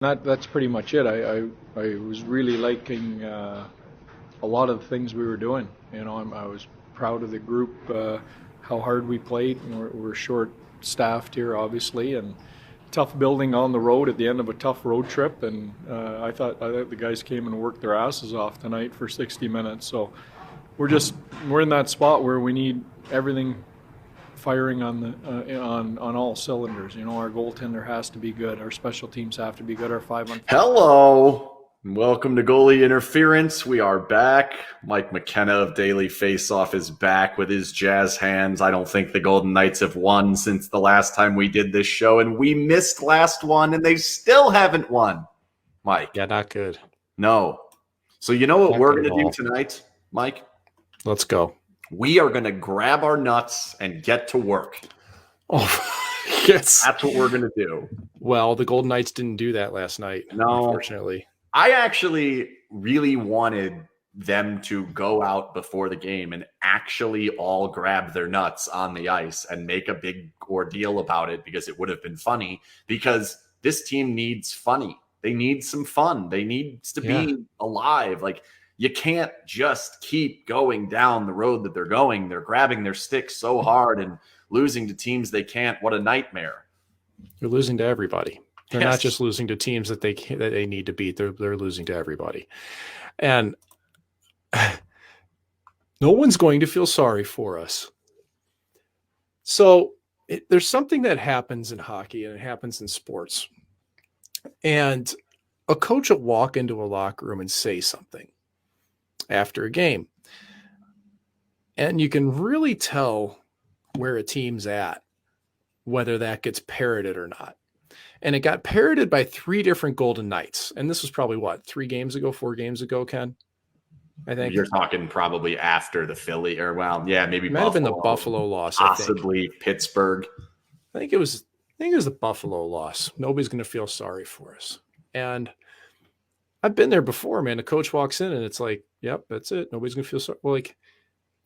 That's pretty much it. I was really liking a lot of the things we were doing. I was proud of the group, how hard we played. We're short staffed here, obviously, and tough building on the road at the end of a tough road trip. And I thought the guys came and worked their asses off tonight for 60 minutes. So we're in that spot where we need everything firing on all cylinders. Our goaltender has to be good. Our special teams have to be good. Our 5-on-5. Hello. Welcome to Goalie Interference. We are back. Mike McKenna of Daily Faceoff is back with his jazz hands. I don't think the Golden Knights have won since the last time we did this show, and we missed last one, and they still haven't won. Mike. Yeah, not good. No. So you know what Not we're good going at to do all. tonight, Mike? Let's go. We are going to grab our nuts and get to work. Oh, yes. That's what we're going to do. Well, the Golden Knights didn't do that last night, No. unfortunately. I actually really wanted them to go out before the game and actually all grab their nuts on the ice and make a big ordeal about it, because it would have been funny, because this team needs funny. They need some fun. They need to be alive. Like, you can't just keep going down the road that they're going. They're grabbing their sticks so hard and losing to teams they can't. What a nightmare. They're losing to everybody. They're not Yes. just losing to teams that they need to beat. They're losing to everybody. And no one's going to feel sorry for us. So there's something that happens in hockey, and it happens in sports. And a coach will walk into a locker room and say something after a game. And you can really tell where a team's at, whether that gets parroted or not. And it got parroted by 3 different Golden Knights. And this was probably, 4 games ago, Ken? I think. You're talking probably after the Philly, or maybe It might have been the Buffalo loss, possibly Pittsburgh. I think it was the Buffalo loss. Nobody's going to feel sorry for us. And I've been there before, man. The coach walks in and it's like, yep, that's it. Nobody's going to feel sorry. Well, like,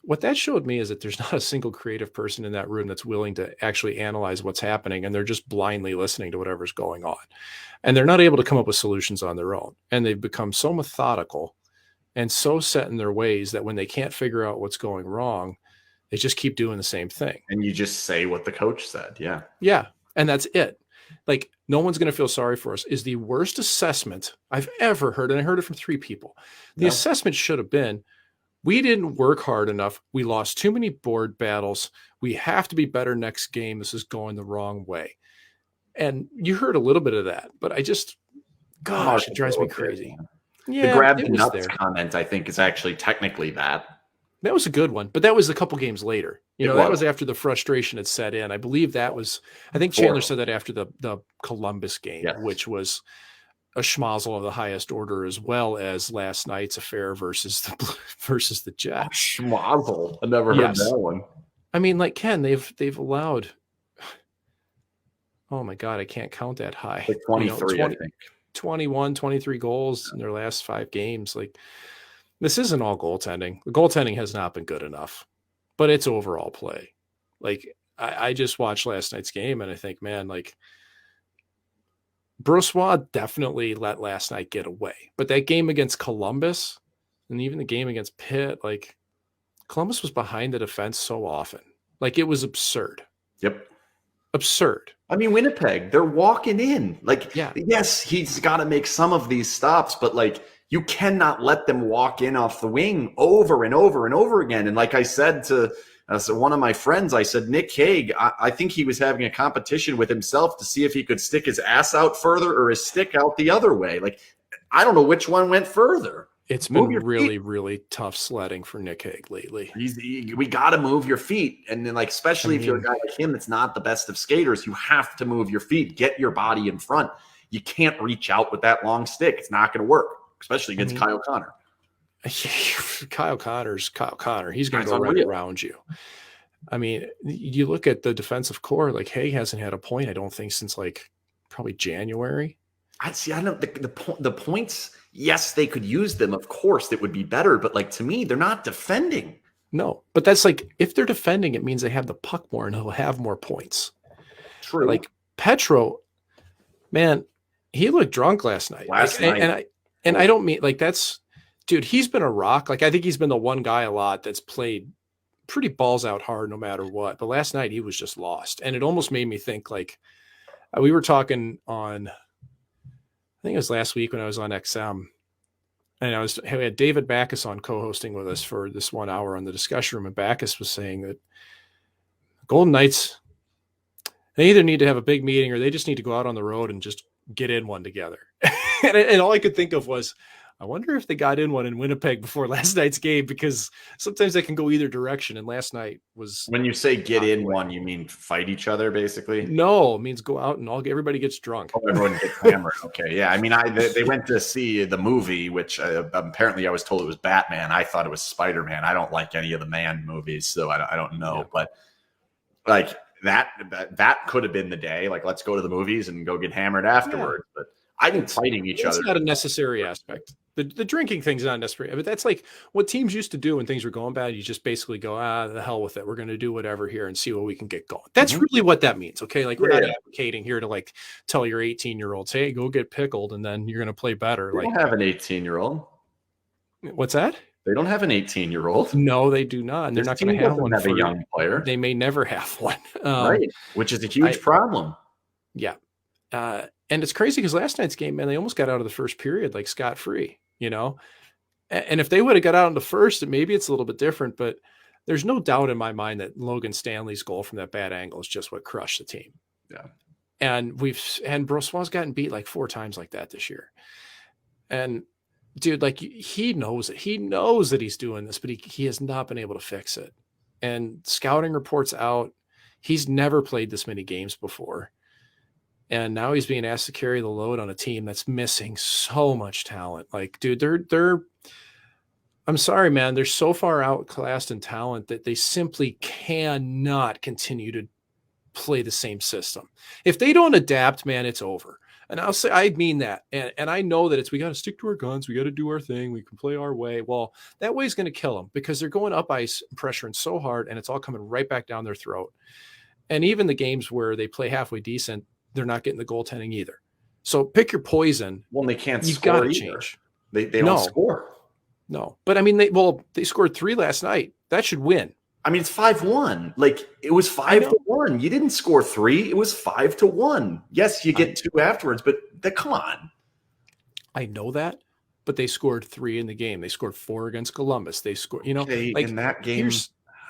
what that showed me is that there's not a single creative person in that room that's willing to actually analyze what's happening, and they're just blindly listening to whatever's going on. And they're not able to come up with solutions on their own. And they've become so methodical and so set in their ways that when they can't figure out what's going wrong, they just keep doing the same thing. And you just say what the coach said. Yeah. Yeah. And that's it. Like, no one's going to feel sorry for us is the worst assessment I've ever heard. And I heard it from 3 people. The assessment should have been, we didn't work hard enough. We lost too many board battles. We have to be better next game. This is going the wrong way. And you heard a little bit of that, but it drives me crazy. Yeah, the grab it the was nuts there. comment, I think, is actually technically that. That was a good one, but that was a couple games later. It That was. was after the frustration had set in. I believe I think Chandler said that after the Columbus game, Yes. which was a schmozzle of the highest order, as well as last night's affair versus the Jets. Schmozzle. I never heard that one. I mean, like, Ken, they've allowed, oh my God, I can't count that high. Like 23, I think. 21, 23 goals in their last 5 games. Like, this isn't all goaltending. The goaltending has not been good enough, but it's overall play. Like, I just watched last night's game and I think, man, like, Brossoit definitely let last night get away. But that game against Columbus and even the game against Pitt, like, Columbus was behind the defense so often. Like, it was absurd. Yep. Absurd. I mean, Winnipeg, they're walking in. Like, Yeah. yes, he's got to make some of these stops, but, like, you cannot let them walk in off the wing over and over and over again. And like I said to one of my friends, I said, Nick Hague, I think he was having a competition with himself to see if he could stick his ass out further or his stick out the other way. Like, I don't know which one went further. It's been really, really tough sledding for Nick Hague lately. We got to move your feet. And then, like, especially if you're a guy like him that's not the best of skaters, you have to move your feet, get your body in front. You can't reach out with that long stick. It's not going to work, especially against Kyle Connor. Kyle Connor. He's going to go right around you. I mean, you look at the defensive core, like, Hague hasn't had a point, I don't think, since like probably January. I know the points. Yes, they could use them. Of course, it would be better. But, like, to me, they're not defending. No, but that's like, if they're defending, it means they have the puck more and he'll have more points. True. Like, Petro, man, he looked drunk last night. Last night. And I don't mean like that's, dude, he's been a rock. Like I think he's been the one guy a lot that's played pretty balls out hard no matter what. But last night he was just lost. And it almost made me think like we were talking on, I think it was last week when I was on XM. And we had David Backus on co-hosting with us for this 1 hour on the discussion room. And Backus was saying that Golden Knights, they either need to have a big meeting or they just need to go out on the road and just get in one together. and all I could think of was, I wonder if they got in one in Winnipeg before last night's game, because sometimes they can go either direction. And last night was. When you say get in one, you mean fight each other, basically? No, it means go out and everybody gets drunk. Oh, everyone gets hammered. Okay, yeah. I mean, they went to see the movie, which apparently I was told it was Batman. I thought it was Spider-Man. I don't like any of the man movies, so I don't know. Yeah. But like that could have been the day. Like, let's go to the movies and go get hammered afterwards. Yeah. But I think fighting each other. It's not a necessary aspect. The drinking thing's not necessary, but that's like what teams used to do when things were going bad. You just basically go, the hell with it. We're going to do whatever here and see what we can get going. That's really what that means. Okay. Like we're not advocating here to like tell your 18-year-olds, hey, go get pickled and then you're going to play better. They don't have an 18-year-old. What's that? They don't have an 18-year-old. No, they do not. And they're not going to have one for a young player. They may never have one. Right. Which is a huge problem. Yeah. And it's crazy because last night's game, man, they almost got out of the first period like scot-free, you know? And if they would have got out in the first, maybe it's a little bit different, but there's no doubt in my mind that Logan Stanley's goal from that bad angle is just what crushed the team. Yeah. And Brossoit's gotten beat like 4 times like that this year. And dude, like he knows it. He knows that he's doing this, but he has not been able to fix it. And scouting reports out, he's never played this many games before. And now he's being asked to carry the load on a team that's missing so much talent. Like, dude, they're I'm sorry, man. They're so far outclassed in talent that they simply cannot continue to play the same system. If they don't adapt, man, it's over. And I mean that. And I know that we got to stick to our guns. We got to do our thing. We can play our way. Well, that way is going to kill them because they're going up ice and pressuring so hard and it's all coming right back down their throat. And even the games where they play halfway decent, they're not getting the goaltending either. So pick your poison. Well, they can't You've score got to either. change. They don't score. No. But I mean, they scored 3 last night. That should win. I mean, it's 5-1. Like it was 5-1. You didn't score 3. It was 5-1. Yes, you get 2 afterwards, but come on. I know that, but they scored 3 in the game. They scored 4 against Columbus. They scored, like in that game.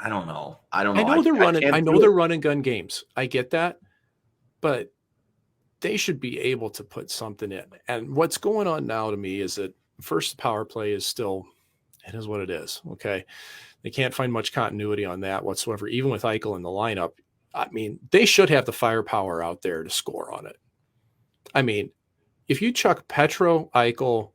I don't know. I know they're running. I know they're run and gun games. I get that, but they should be able to put something in. And what's going on now to me is that first power play is still, it is what it is. Okay. They can't find much continuity on that whatsoever. Even with Eichel in the lineup, I mean, they should have the firepower out there to score on it. I mean, if you chuck Petro, Eichel,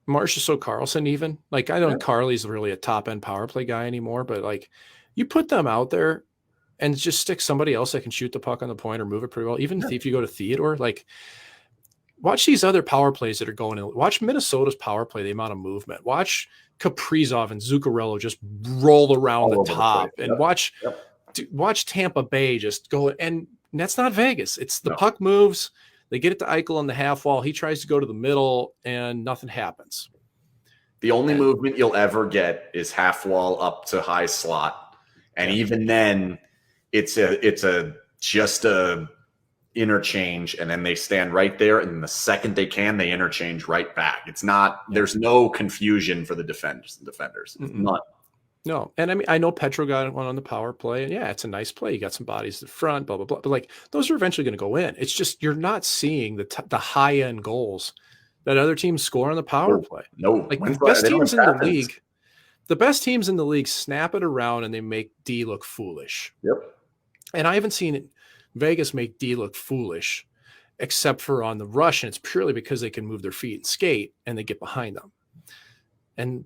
Marchessault, Carlson, even like, I don't think Carly's really a top end power play guy anymore, but like you put them out there and just stick somebody else that can shoot the puck on the point or move it pretty well. Even if you go to Theodore, like watch these other power plays that are going in. Watch Minnesota's power play, the amount of movement. Watch Kaprizov and Zuccarello just roll around the top and watch Tampa Bay just go. And that's not Vegas. It's the puck moves. They get it to Eichel on the half wall. He tries to go to the middle and nothing happens. The only movement you'll ever get is half wall up to high slot. And even then it's just a interchange, and then they stand right there, and the second they can, they interchange right back. It's not, there's no confusion for the defenders. None. No. And I mean, I know Petro got one on the power play, and yeah, it's a nice play. You got some bodies at the front, blah, blah, blah. But like, those are eventually going to go in. It's just, you're not seeing the high end goals that other teams score on the power play. No. Like the best teams in the league, the best teams in the league snap it around and they make D look foolish. Yep. And I haven't seen Vegas make D look foolish except for on the rush. And it's purely because they can move their feet and skate and they get behind them. And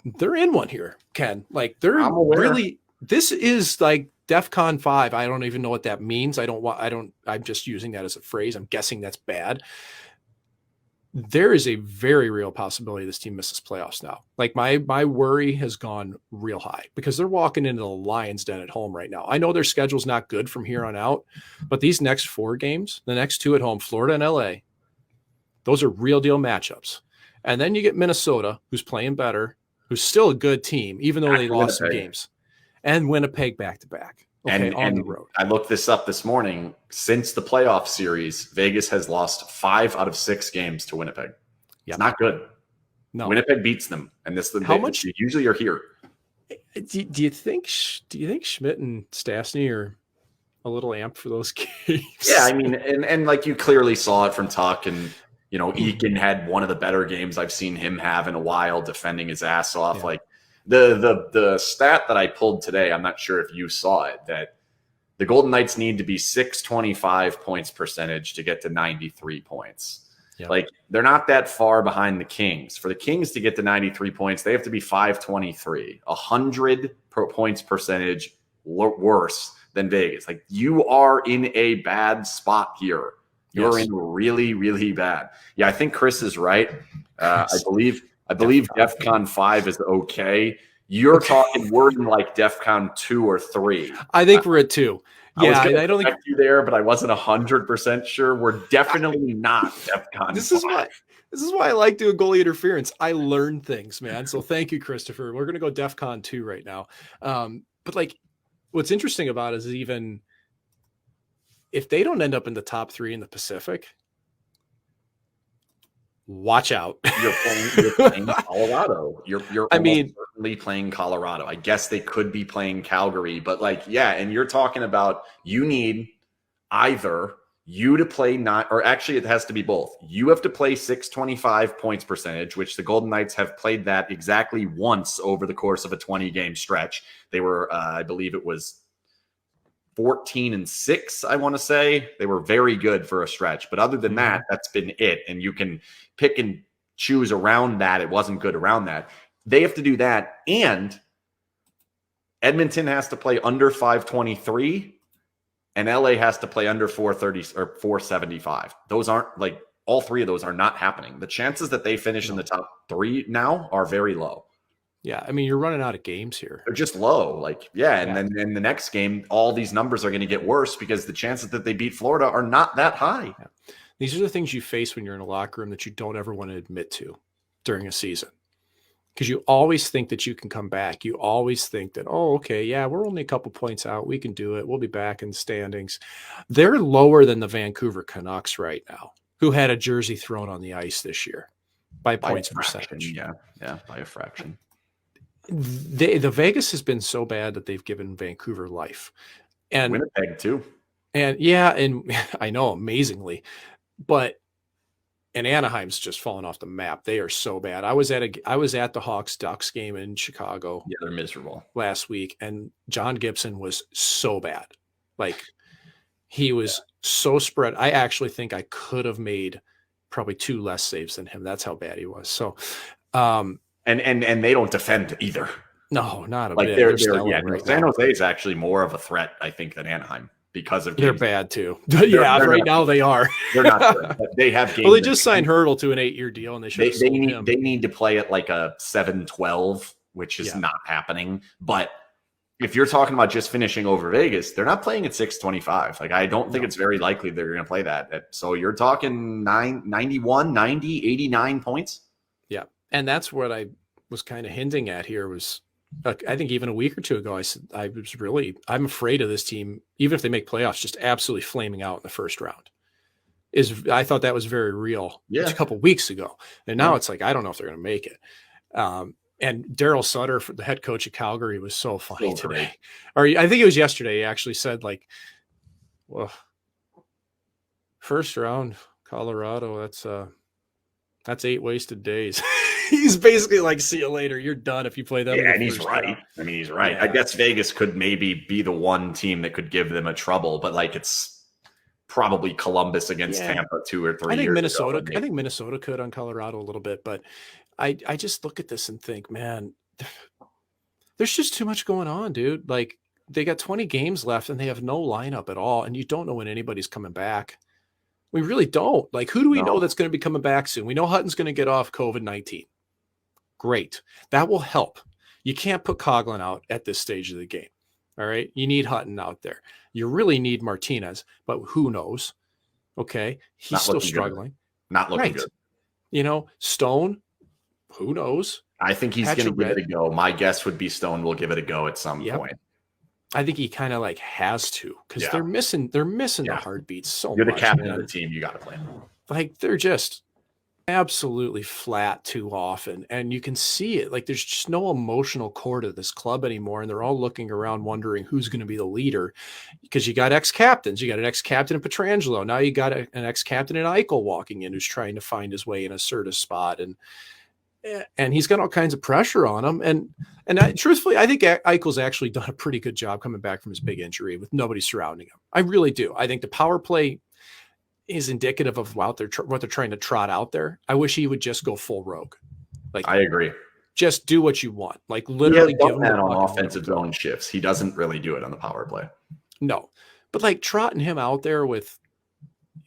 they're in one here, Ken. Like they're really, this is like DEFCON 5. I don't even know what that means. I'm just using that as a phrase. I'm guessing that's bad. There is a very real possibility this team misses playoffs now. Like my worry has gone real high because they're walking into the Lions' den at home right now. I know their schedule's not good from here on out, but these next 4 games, the next 2 at home, Florida and LA, Those are real deal matchups. And then you get Minnesota, who's playing better, who's still a good team, even though they lost some games, and Winnipeg back-to-back. Okay, on the road. I looked this up this morning. Since the playoff series, Vegas has lost 5 out of 6 games to Winnipeg. It's not good. No, Winnipeg beats them, and how much usually are here. Do you think Schmidt and Stastny are a little amped for those games? Yeah, I mean, and like you clearly saw it from Tuck, and you know, Eakin had one of the better games I've seen him have in a while, defending his ass off. Yeah. Like the stat that I pulled today, I'm not sure if you saw it, that the Golden Knights need to be 625 points percentage to get to 93 points. Yep. Like, they're not that far behind the Kings. For the Kings to get to 93 points, they have to be 523, 100 points percentage worse than Vegas. Like, you are in a bad spot here. You're in really, really bad. Yeah, I think Chris is right. I believe DEFCON 5 is okay. You're talking, we're in like DEFCON 2 or 3. I think we're at 2. Yeah, I don't think you there, but I wasn't 100% sure. We're definitely not DEFCON 5. This is why I like doing goalie interference. I learn things, man. So thank you, Christopher. We're gonna go DEFCON 2 right now. But like, what's interesting about it is even if they don't end up in the top 3 in the Pacific, watch out. You're playing Colorado. You're certainly playing Colorado. I guess they could be playing Calgary, but like, yeah, and you're talking about you need either you to play or actually it has to be both. You have to play 625 points percentage, which the Golden Knights have played that exactly once over the course of a 20-game stretch. They were, I believe it was 14-6, I want to say. They were very good for a stretch. But other than that, that's been it. And you can pick and choose around that. It wasn't good around that. They have to do that. And Edmonton has to play under 523. And LA has to play under 430 or 475. Those aren't like, all 3 of those are not happening. The chances that they finish in the top 3 now are very low. Yeah, I mean, you're running out of games here. They're just low. Like, yeah, and then in the next game, all these numbers are going to get worse because the chances that they beat Florida are not that high. Yeah. These are the things you face when you're in a locker room that you don't ever want to admit to during a season. Because you always think that you can come back. You always think that, oh, okay, yeah, we're only a couple points out. We can do it. We'll be back in the standings. They're lower than the Vancouver Canucks right now, who had a jersey thrown on the ice this year by points percentage. Yeah, by a fraction. The Vegas has been so bad that they've given Vancouver life, and Winnipeg too. And yeah, and I know, amazingly, and Anaheim's just fallen off the map. They are so bad. I was at the Hawks Ducks game in Chicago. Yeah, they're miserable last week, and John Gibson was so bad. Like, he was so spread. I actually think I could have made probably 2 less saves than him. That's how bad he was. So. And they don't defend either. No, not a like bit. They're San Jose is actually more of a threat, I think, than Anaheim because of they're bad too. They're now they are. They're not good. But they have games. Well, they just signed Hurdle to an 8-year deal, and they need to play at like a 7-12, which is not happening. But if you're talking about just finishing over Vegas, they're not playing at 625. Like, I don't think it's very likely they're going to play that. So you're talking 91, 90, 89 points. Yeah. And that's what I was kind of hinting at here was, I think even a week or 2 ago, I said, I'm afraid of this team, even if they make playoffs, just absolutely flaming out in the first round. I thought that was very real a couple weeks ago. And now it's like, I don't know if they're going to make it. And Daryl Sutter, the head coach of Calgary, was so funny today. Or I think it was yesterday. He actually said, like, well, first round, Colorado, that's 8 wasted days. He's basically like, see you later. You're done if you play that. Yeah, and he's right. Round. I mean, he's right. Yeah. I guess Vegas could maybe be the one team that could give them a trouble, but like, it's probably Columbus against Tampa 2 or 3 years Minnesota. ago. I think Minnesota could on Colorado a little bit, but I just look at this and think, man, there's just too much going on, dude. Like, they got 20 games left and they have no lineup at all, and you don't know when anybody's coming back. We really don't. Like, who do we know that's going to be coming back soon? We know Hutton's going to get off COVID-19. Great. That will help. You can't put Coughlin out at this stage of the game. All right. You need Hutton out there. You really need Martinez, but who knows? Okay. He's still struggling. Not looking good. Stone, who knows? I think he's going to give it a go. My guess would be Stone will give it a go at some point. I think he kind of like has to, because they're missing the heartbeats so much. You're the captain of the team. You got to play him. Like, they're just absolutely flat too often, and you can see it. Like, there's just no emotional core to this club anymore, and they're all looking around wondering who's going to be the leader, because you got ex-captains. You got an ex-captain in Petrangelo. Now you got an ex-captain in Eichel walking in, who's trying to find his way in a certain spot, and he's got all kinds of pressure on him. And truthfully, I think Eichel's actually done a pretty good job coming back from his big injury with nobody surrounding him. I really do. I think the power play is indicative of what they're trying to trot out there. I wish he would just go full rogue. Like, I agree. Just do what you want. Like, literally give him that on offensive zone shifts. He doesn't really do it on the power play. No, but like trotting him out there with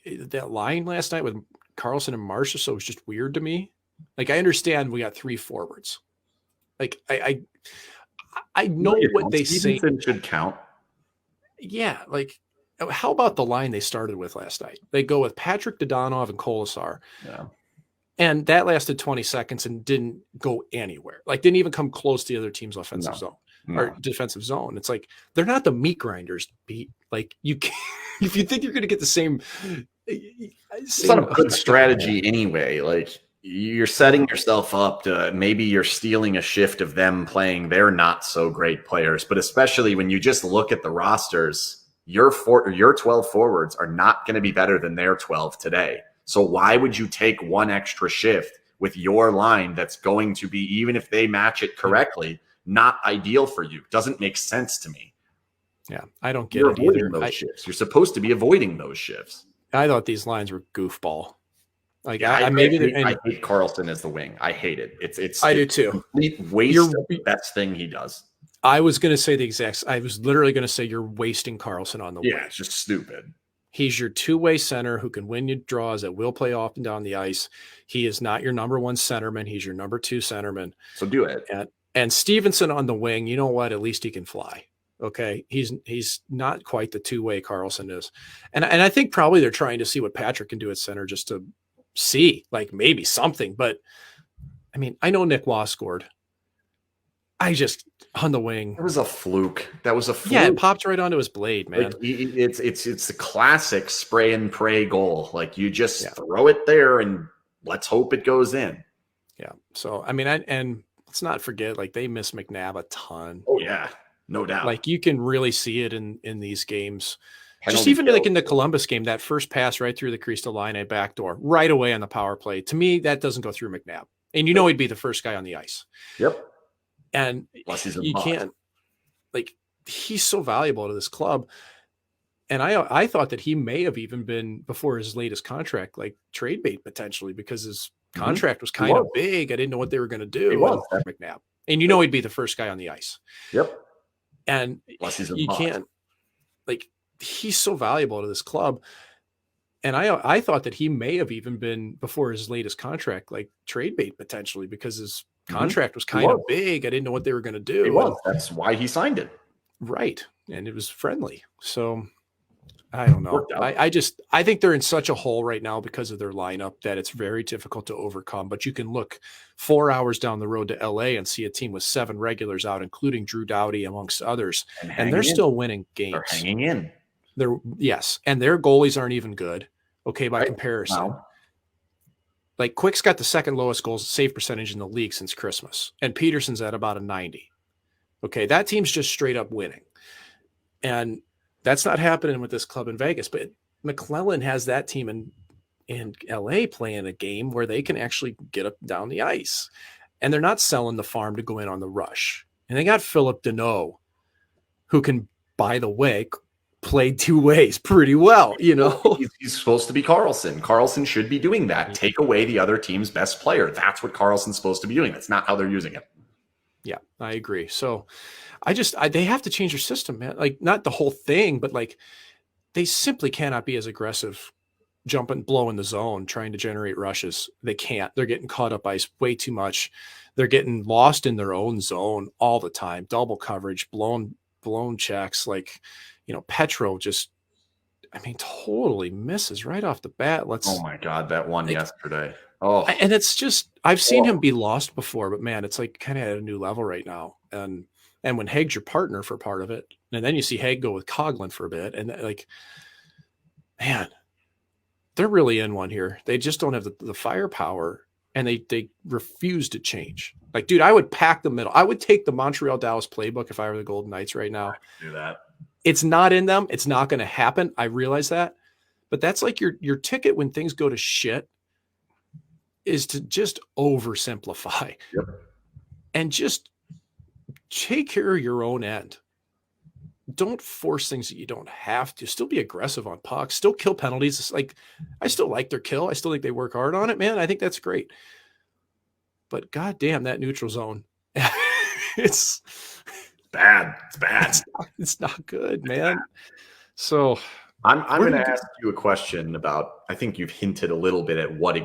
that line last night with Carlson and Marcia, so it was just weird to me. Like, I understand we got 3 forwards. Like, I know what they say should count. Yeah, like, how about the line they started with last night? They go with Patrick Dadonov and Kolasar. Yeah. And that lasted 20 seconds and didn't go anywhere. Like, didn't even come close to the other team's offensive zone or defensive zone. It's like, they're not the meat grinders, Pete. Like, you can't, if you think you're going to get the same it's not a good strategy anyway. Like, you're setting yourself up to, maybe you're stealing a shift of them playing their not so great players, but especially when you just look at the rosters, your 12 forwards are not going to be better than their 12 today. So why would you take one extra shift with your line that's going to be, even if they match it correctly, not ideal for you? Doesn't make sense to me. Yeah, I don't get it either. Those shifts. You're supposed to be avoiding those shifts. I thought these lines were goofball. Like, I hate Carlson as the wing. I hate it. I do too. Complete waste of the best thing he does. I was going to say I was literally going to say you're wasting Carlson on the wing. Yeah, it's just stupid. He's your two-way center who can win you draws, that will play off and down the ice. He is not your number 1 centerman. He's your number 2 centerman. So do it. And Stevenson on the wing, you know what? At least he can fly. Okay. He's not quite the two-way Carlson is. And I think probably they're trying to see what Patrick can do at center, just to see, like, maybe something. But I mean, I know Nick Waugh scored. I just, on the wing. That was a fluke. Yeah, it popped right onto his blade, man. Like, it's the classic spray and pray goal. Like, you just throw it there and let's hope it goes in. Yeah. So, I mean, and let's not forget, like, they miss McNabb a ton. Oh, yeah. No doubt. Like, you can really see it in these games. Just even like in the Columbus game, that first pass right through the crease to line, a backdoor right away on the power play. To me, that doesn't go through McNabb. And you know he'd be the first guy on the ice. Yep. And you can't, like, he's so valuable to this club. And I thought that he may have even been, before his latest contract, like, trade bait potentially, because his contract was kind of big. I didn't know what they were going to do with McNabb. And you know he'd be the first guy on the ice. Yep. And you can't, like, he's so valuable to this club. And I thought that he may have even been, before his latest contract, like, trade bait potentially, because his contract was kind of big. I didn't know what they were going to do. It was. That's why he signed it. Right. And it was friendly. So I don't know. I think they're in such a hole right now because of their lineup that it's very difficult to overcome. But you can look 4 hours down the road to LA and see a team with 7 regulars out, including Drew Doughty, amongst others. And they're still winning games. They're hanging in. And their goalies aren't even good. Okay, by comparison. No. Like, Quick's got the second lowest goals save percentage in the league since Christmas, and Peterson's at about a 90. Okay, that team's just straight up winning. And that's not happening with this club in Vegas. But McClellan has that team in LA playing a game where they can actually get up and down the ice. And they're not selling the farm to go in on the rush. And they got Philip Deneau, who can, by the way, played 2 ways pretty well, you know. He's supposed to be Carlson. Carlson should be doing that. Take away the other team's best player. That's what Carlson's supposed to be doing. That's not how they're using it. Yeah, I agree. So they have to change their system, man. Like, not the whole thing, but, like, they simply cannot be as aggressive jumping, blowing the zone, trying to generate rushes. They can't. They're getting caught up ice way too much. They're getting lost in their own zone all the time. Double coverage, blown checks. Like, you know, Petro just, I mean, totally misses right off the bat. Oh my God, that one yesterday. Oh, And it's just, I've seen him be lost before, but man, it's like kind of at a new level right now. And when Haig's your partner for part of it, and then you see Haig go with Coughlin for a bit, and like, man, they're really in one here. They just don't have the firepower, and they refuse to change. Like, dude, I would pack the middle. I would take the Montreal Dallas playbook if I were the Golden Knights right now. Do that. It's not in them. It's not going to happen. I realize that, but that's like your ticket when things go to shit, is to just oversimplify. Yep. And just take care of your own end. Don't force things that you don't have to. Still be aggressive on pucks. Still kill penalties. It's like, I still like their kill. I still think they work hard on it, man. I think that's great. But goddamn, that neutral zone, it's bad. It's bad. It's not good, man. So I'm going to ask you a question about, I think you've hinted a little bit at what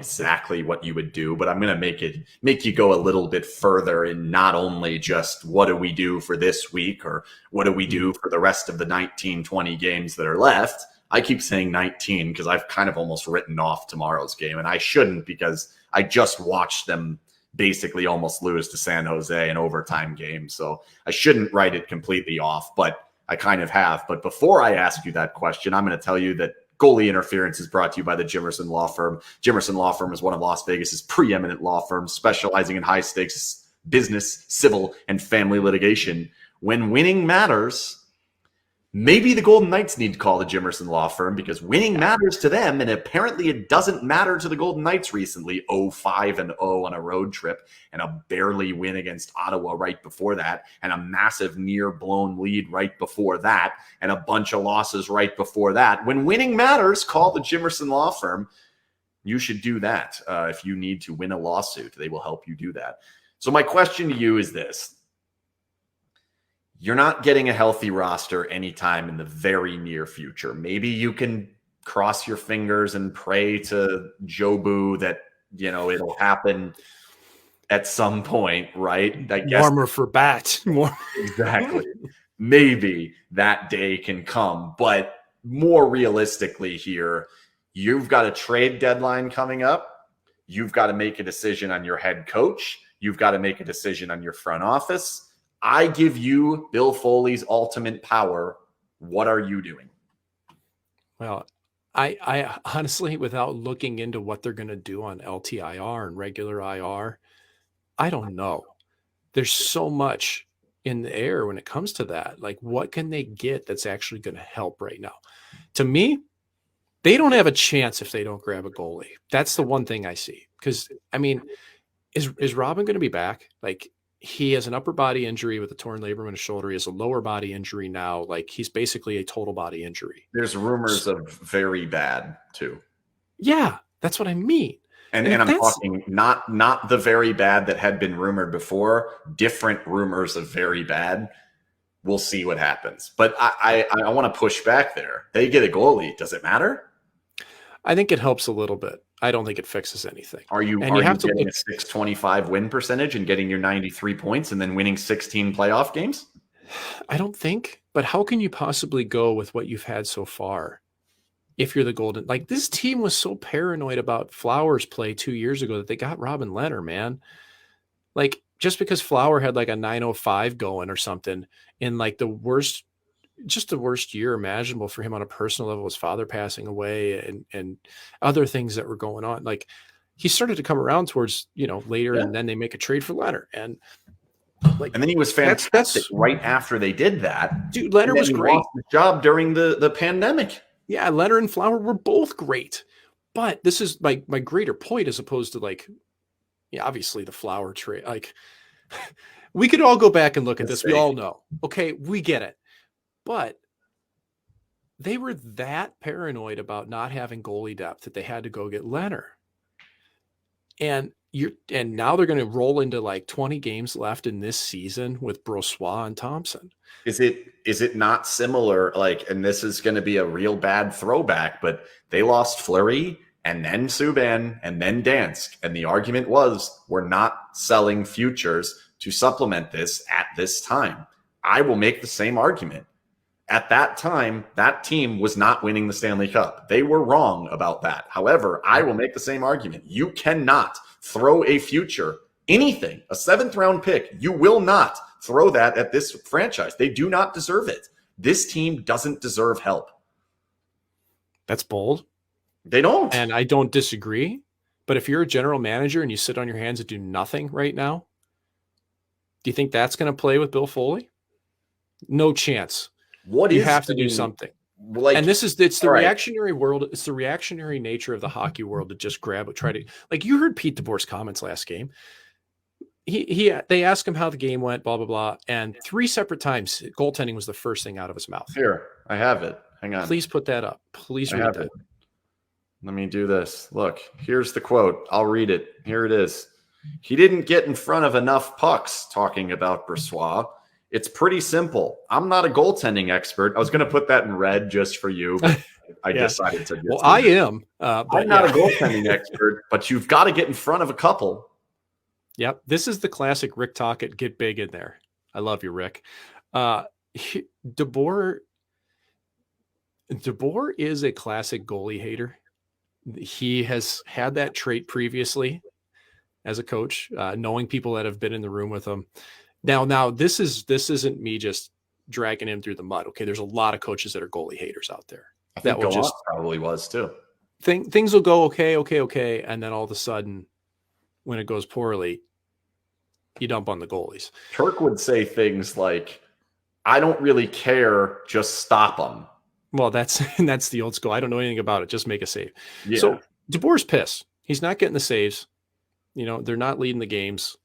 you would do, but I'm going to make you go a little bit further in not only just what do we do for this week or what do we do for the rest of the 19, 20 games that are left. I keep saying 19 because I've kind of almost written off tomorrow's game, and I shouldn't, because I just watched them basically almost lose to San Jose in overtime game. So I shouldn't write it completely off, but I kind of have. But before I ask you that question, I'm going to tell you that goalie interference is brought to you by the Jimerson Law Firm. Jimerson Law Firm is one of Las Vegas's preeminent law firms specializing in high-stakes business, civil, and family litigation. When winning matters, maybe the Golden Knights need to call the Jimerson Law Firm, because winning matters to them, and apparently it doesn't matter to the Golden Knights recently. 0-5-0 on a road trip, and a barely win against Ottawa right before that, and a massive near-blown lead right before that, and a bunch of losses right before that. When winning matters, call the Jimerson Law Firm. You should do that. If you need to win a lawsuit, they will help you do that. So my question to you is this. You're not getting a healthy roster anytime in the very near future. Maybe you can cross your fingers and pray to Jobu that, it'll happen at some point, right? I guess. Warmer for bat. Exactly. Maybe that day can come. But more realistically here, you've got a trade deadline coming up. You've got to make a decision on your head coach. You've got to make a decision on your front office. I give you Bill Foley's ultimate power. What are you doing? Well, I honestly, without looking into what they're going to do on LTIR and regular IR, I don't know. There's so much in the air when it comes to that. Like, what can they get that's actually going to help right now? To me, they don't have a chance if they don't grab a goalie. That's the one thing I see. Because, I mean, is Robin going to be back? Like, he has an upper body injury with a torn labrum in his shoulder. He has a lower body injury now. Like, he's basically a total body injury. There's rumors of very bad too. Yeah, that's what I mean. And I'm talking not the very bad that had been rumored before, different rumors of very bad. We'll see what happens. But I want to push back there. They get a goalie. Does it matter? I think it helps a little bit. I don't think it fixes anything. Are you getting a 625 win percentage and getting your 93 points and then winning 16 playoff games? I don't think. But how can you possibly go with what you've had so far if you're the Golden? Like, this team was so paranoid about Flowers' play 2 years ago that they got Robin Lehner, man. Like, just because Flower had like a 905 going or something in like the worst year imaginable for him on a personal level, his father passing away and other things that were going on. Like, he started to come around towards, later, and then they make a trade for Leonard. And then he was fantastic right after they did that. Dude, Leonard was great. Lost his job during the pandemic. Yeah, Leonard and Flower were both great. But this is my greater point, as opposed to like, obviously the Flower trade. Like, we could all go back and look at this. We all know. Okay, we get it. But they were that paranoid about not having goalie depth that they had to go get Leonard. And now they're going to roll into like 20 games left in this season with Brossoit and Thompson. Is it not similar? Like, and this is going to be a real bad throwback, but they lost Fleury and then Subban and then Dansk. And the argument was, we're not selling futures to supplement this at this time. I will make the same argument. at that time, that team was not winning the Stanley Cup. They were wrong about that. However, I will make the same argument. You cannot throw a future, anything, a 7th round pick. You will not throw that at this franchise. They do not deserve it. This team doesn't deserve help. That's bold. They don't. And I don't disagree. But if you're a general manager and you sit on your hands and do nothing right now, do you think that's going to play with Bill Foley? No chance. You have to do something. Like, and it's the right. reactionary world. It's the reactionary nature of the hockey world to just try to, like, you heard Pete DeBoer's comments last game. They asked him how the game went, blah, blah, blah. And 3 separate times, goaltending was the first thing out of his mouth. Here, I have it. Hang on. Please put that up. Please read that. Let me do this. Look, here's the quote. I'll read it. Here it is. He didn't get in front of enough pucks, talking about Brossoit. It's pretty simple. I'm not a goaltending expert. I was going to put that in red just for you, but I decided to. Well, I am. I'm not a goaltending expert, but you've got to get in front of a couple. Yep. This is the classic Rick Tocchet, get big in there. I love you, Rick. DeBoer is a classic goalie hater. He has had that trait previously as a coach, knowing people that have been in the room with him. Now this isn't me just dragging him through the mud. Okay, there's a lot of coaches that are goalie haters out there. I think that probably was too. Things will go okay, and then all of a sudden, when it goes poorly, you dump on the goalies. Kirk would say things like, "I don't really care, just stop them." Well, that's the old school. I don't know anything about it. Just make a save. Yeah. So DeBoer's pissed. He's not getting the saves. They're not leading the games.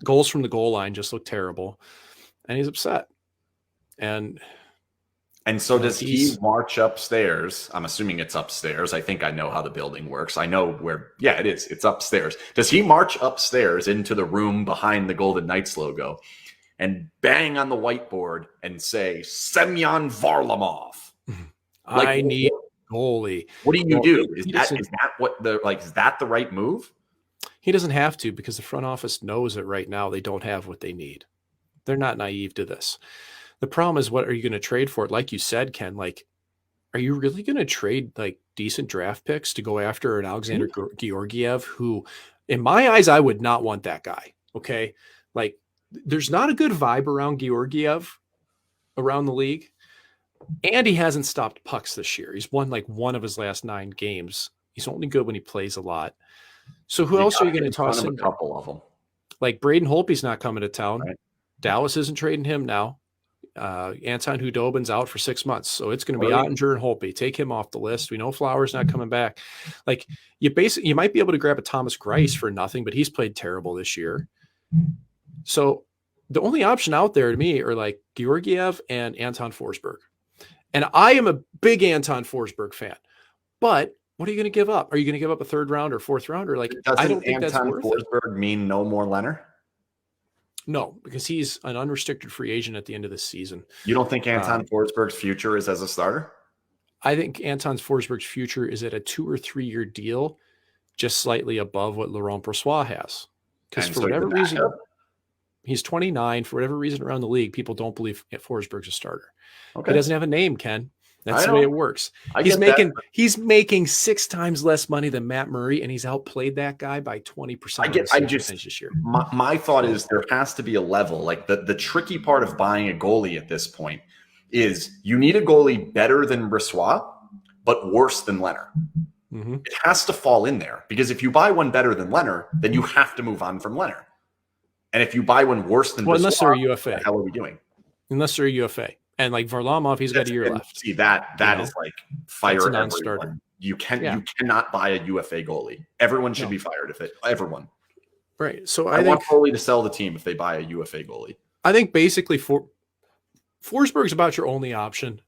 Goals from the goal line just look terrible, and he's upset. And so does he march upstairs? I'm assuming it's upstairs. I think I know how the building works. I know where. Yeah, it is. It's upstairs. Does he march upstairs into the room behind the Golden Knights logo and bang on the whiteboard and say, "Semyon Varlamov"? I need goalie. What do you do? Is that the right move? He doesn't have to, because the front office knows it right now. They don't have what they need. They're not naive to this. The problem is, what are you going to trade for it? Like you said, Ken, are you really going to trade decent draft picks to go after an Alexander Georgiev, who, in my eyes, I would not want that guy. Okay. There's not a good vibe around Georgiev around the league. And he hasn't stopped pucks this year. He's won one of his last 9 games. He's only good when he plays a lot. So who else are you going to toss in? A couple of them. Braden Holtby's not coming to town. Right. Dallas isn't trading him now. Anton Hudobin's out for 6 months. So it's going to be Ottinger and Holtby. Take him off the list. We know Flowers not coming back. You might be able to grab a Thomas Greiss for nothing, but he's played terrible this year. So the only option out there to me are Georgiev and Anton Forsberg. And I am a big Anton Forsberg fan, but what are you going to give up? Are you going to give up a 3rd round or 4th rounder? I don't think that's worth it. Forsberg mean no more Leonard? No, because he's an unrestricted free agent at the end of the season. You don't think Anton Forsberg's future is as a starter? I think Anton Forsberg's future is at a 2 or 3 year deal, just slightly above what Laurent Brossoit has. Because for whatever reason, he's 29. For whatever reason around the league, people don't believe Forsberg's a starter. Okay. He doesn't have a name, Ken. That's the way it works. He's making 6 times less money than Matt Murray, and he's outplayed that guy by 20%. This year. My thought is there has to be a level. The tricky part of buying a goalie at this point is you need a goalie better than Brossoit, but worse than Leonard. Mm-hmm. It has to fall in there, because if you buy one better than Leonard, then you have to move on from Leonard. And if you buy one worse than Brossoit, unless they're a UFA, what the hell are we doing? Unless they're a UFA. And Varlamov, he's got a year left. See, that is fire everyone. You cannot buy a UFA goalie. Everyone should be fired everyone. Right. So I want Foley to sell the team if they buy a UFA goalie. I think basically Forsberg's about your only option.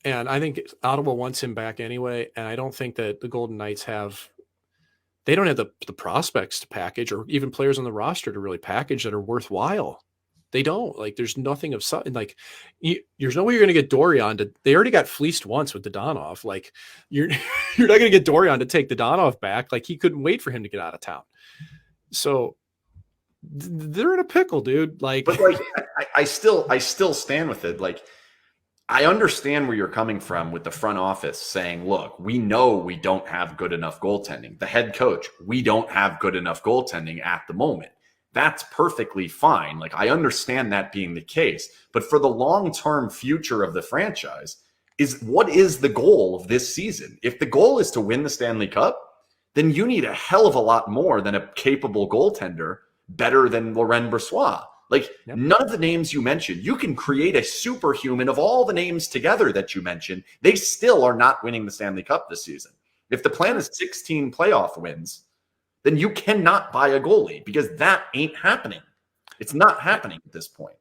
And I think Ottawa wants him back anyway. And I don't think that the Golden Knights they don't have the prospects to package, or even players on the roster to really package that are worthwhile. They don't. There's nothing of something there's no way you're going to get Dorion they already got fleeced once with Dodonov. You're not going to get Dorion to take Dodonov back. He couldn't wait for him to get out of town. So they're in a pickle, dude. But I still stand with it. I understand where you're coming from with the front office saying, look, we know we don't have good enough goaltending. The head coach, we don't have good enough goaltending at the moment. That's perfectly fine. Like, I understand that being the case. But for the long-term future of the franchise, what is the goal of this season? If the goal is to win the Stanley Cup, then you need a hell of a lot more than a capable goaltender better than Laurent Brossoit. Like, Yep. none of the names you mentioned, you can create a superhuman of all the names together that you mentioned. They still are not winning the Stanley Cup this season. If the plan is 16 playoff wins, then you cannot buy a goalie because that ain't happening. It's not happening at this point.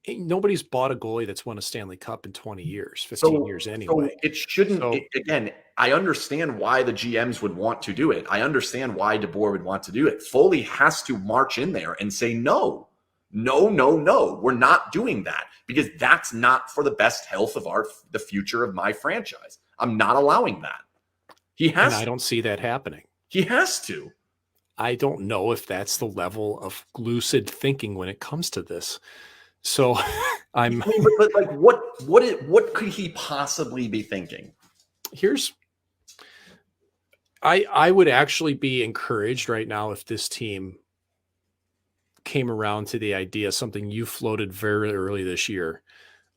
Nobody's bought a goalie that's won a Stanley Cup in 20 years, 15 years anyway. So it shouldn't, So- again, I understand why the GMs would want to do it. I understand why DeBoer would want to do it. Foley has to march in there and say, no, we're not doing that because that's not for the best health of the future of my franchise. I'm not allowing that. And I don't see that happening. He has to. I don't know if that's the level of lucid thinking when it comes to this. So I mean, but like, what could he possibly be thinking? I would actually be encouraged right now if this team came around to the idea, something you floated very early this year,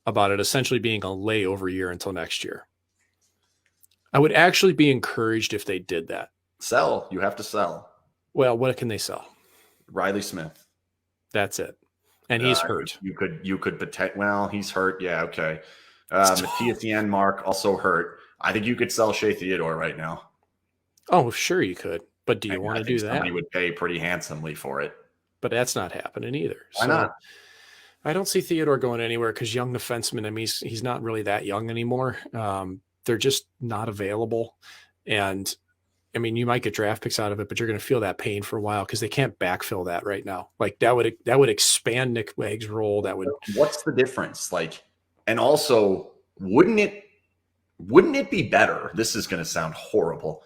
about it essentially being a layover year until next year. I would actually be encouraged if they did that. Sell. You have to sell. Well, what can they sell? Riley Smith. That's it. And he's hurt. You could protect. Well, he's hurt. Yeah. Okay. Matthias Janmark also hurt. I think you could sell Shea Theodore right now. Oh, sure you could. But do you want to do that? Somebody would pay pretty handsomely for it. But that's not happening either. Why not? I don't see Theodore going anywhere because young defensemen, I mean, he's not really that young anymore. They're just not available. And I mean, you might get draft picks out of it, but you're going to feel that pain for a while because they can't backfill that right now. Like that would expand Nick Wagg's role. What's the difference? Like, and also, wouldn't it be better? This is going to sound horrible.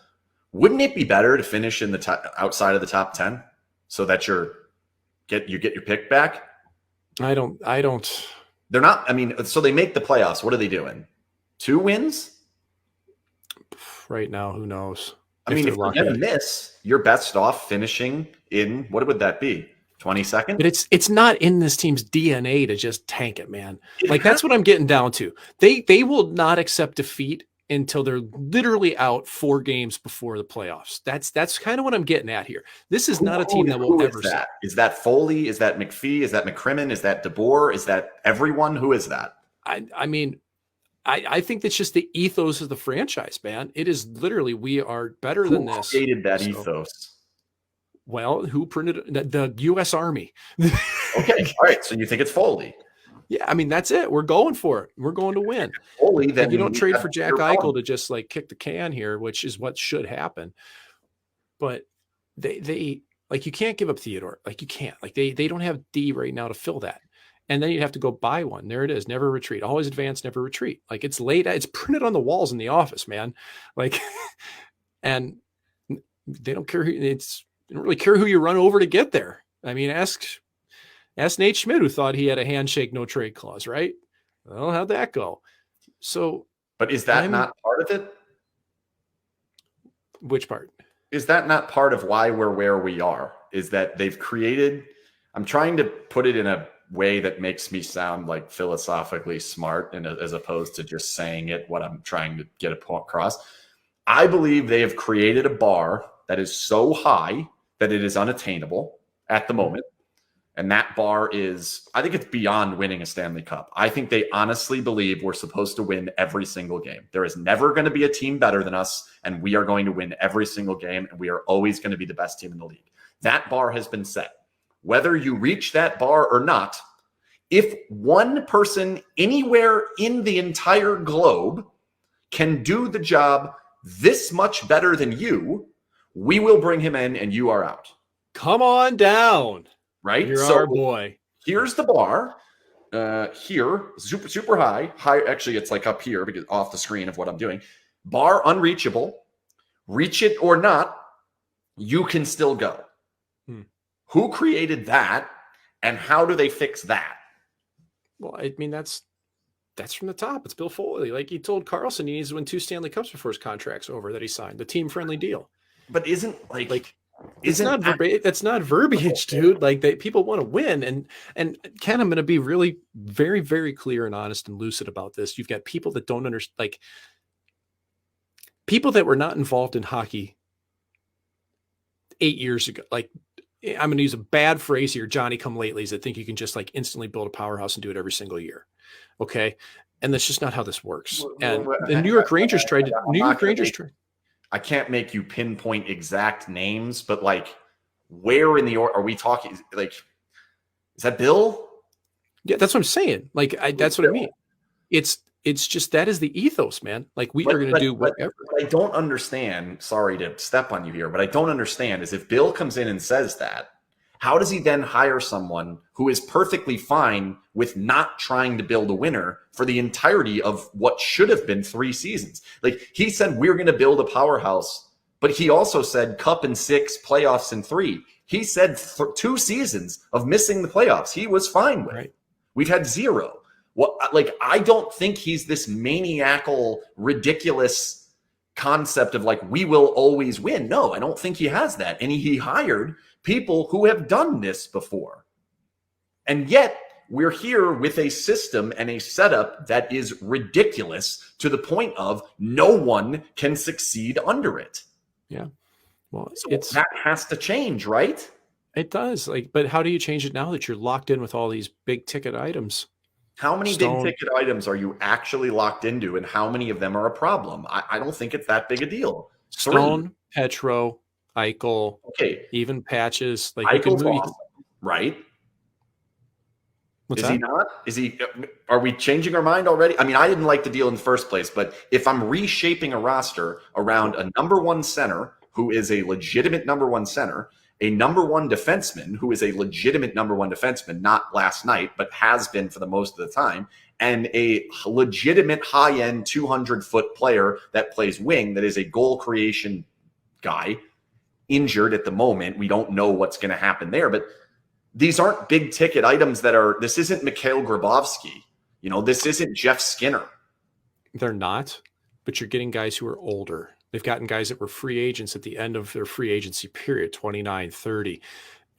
Wouldn't it be better to finish in the top, outside of the top 10 so that you get your pick back? I don't. They're not. I mean, so they make the playoffs. What are they doing? 2 wins right now. Who knows? I mean, if you're going to miss, you're best off finishing in, what would that be? 22nd? But it's not in this team's DNA to just tank it, man. Like, that's what I'm getting down to. They will not accept defeat until they're literally out 4 games before the playoffs. That's kind of what I'm getting at here. This is not a team that will ever. Is that Foley? Is that McPhee? Is that McCrimmon? Is that DeBoer? Is that everyone? Who is that? I mean, I think that's just the ethos of the franchise, man. It is literally, we are better than this. Who created that ethos? Well, who printed it? The U.S. Army. Okay, all right. So you think it's Foley? Yeah, I mean, that's it. We're going for it. We're going to win. Foley, then you don't trade for Jack Eichel to just like kick the can here, which is what should happen. But they like, you can't give up Theodore. Like, you can't. Like, they don't have D right now to fill that. And then you'd have to go buy one. There it is. Never retreat. Always advance, never retreat. Like, it's laid out. It's printed on the walls in the office, man. Like, and they don't care. They don't really care who you run over to get there. I mean, ask Nate Schmidt, who thought he had a handshake, no trade clause, right? Well, how'd that go? So, but is that not part of it? Which part? Is that not part of why we're where we are? Is that they've created, I'm trying to put it in a way that makes me sound like philosophically smart, and as opposed to just saying it, what I'm trying to get across. I believe they have created a bar that is so high that it is unattainable at the moment. And that bar is, I think it's beyond winning a Stanley Cup. I think they honestly believe we're supposed to win every single game. There is never going to be a team better than us, and we are going to win every single game, and we are always going to be the best team in the league. That bar has been set. Whether you reach that bar or not, if one person anywhere in the entire globe can do the job this much better than you, we will bring him in and you are out. Come on down. Right? You're our boy. Here's the bar. Here, super high. Actually, it's like up here because off the screen of what I'm doing. Bar unreachable. Reach it or not, you can still go. Who created that, and how do they fix that? Well, I mean, that's That's from the top. It's Bill Foley. Like, he told Carlson he needs to win 2 Stanley Cups before his contract's over that he signed, the team-friendly deal. But isn't it's not that's not verbiage, dude. Like, people want to win. And Ken, I'm going to be really very, very clear and honest and lucid about this. You've got people that don't understand, like, people that were not involved in hockey 8 years ago. Like, I'm going to use a bad phrase here, Johnny come latelys, that think you can just like instantly build a powerhouse and do it every single year. Okay. And that's just not how this works. And the New York Rangers tried to. I can't make you pinpoint exact names, but like, where in the are we talking? Like, is that Bill? Yeah, that's what I'm saying. Like, that's what I mean. It's just, that is the ethos, man. Like, we are going to do whatever. What I don't understand, sorry to step on you here, but I don't understand is if Bill comes in and says that, how does he then hire someone who is perfectly fine with not trying to build a winner for the entirety of what should have been 3 seasons? Like, he said, we're going to build a powerhouse, but he also said cup in 6, playoffs in 3. He said 2 seasons of missing the playoffs he was fine with. Right. We've had 0. Like, I don't think he's this maniacal, ridiculous concept of like, we will always win. No, I don't think he has that. And he hired people who have done this before. And yet we're here with a system and a setup that is ridiculous to the point of no one can succeed under it. Yeah. Well, so that has to change, right? It does. Like, but how do you change it now that you're locked in with all these big ticket items? How many big ticket items are you actually locked into, and how many of them are a problem? I don't think it's that big a deal. Stone, Petro, Eichel, okay, even Patches. Like, Eichel's awesome, right? What's is that? he not? Is he? Are we changing our mind already? I mean, I didn't like the deal in the first place, but if I'm reshaping a roster around a number 1 center who is a legitimate number 1 center, a number 1 defenseman who is a legitimate number 1 defenseman, not last night, but has been for the most of the time, and a legitimate high-end 200-foot player that plays wing, that is a goal creation guy, injured at the moment. We don't know what's going to happen there, but these aren't big ticket items this isn't Mikhail Grabovski. You know, this isn't Jeff Skinner. They're not, but you're getting guys who are older. They've gotten guys that were free agents at the end of their free agency period, 29, 30.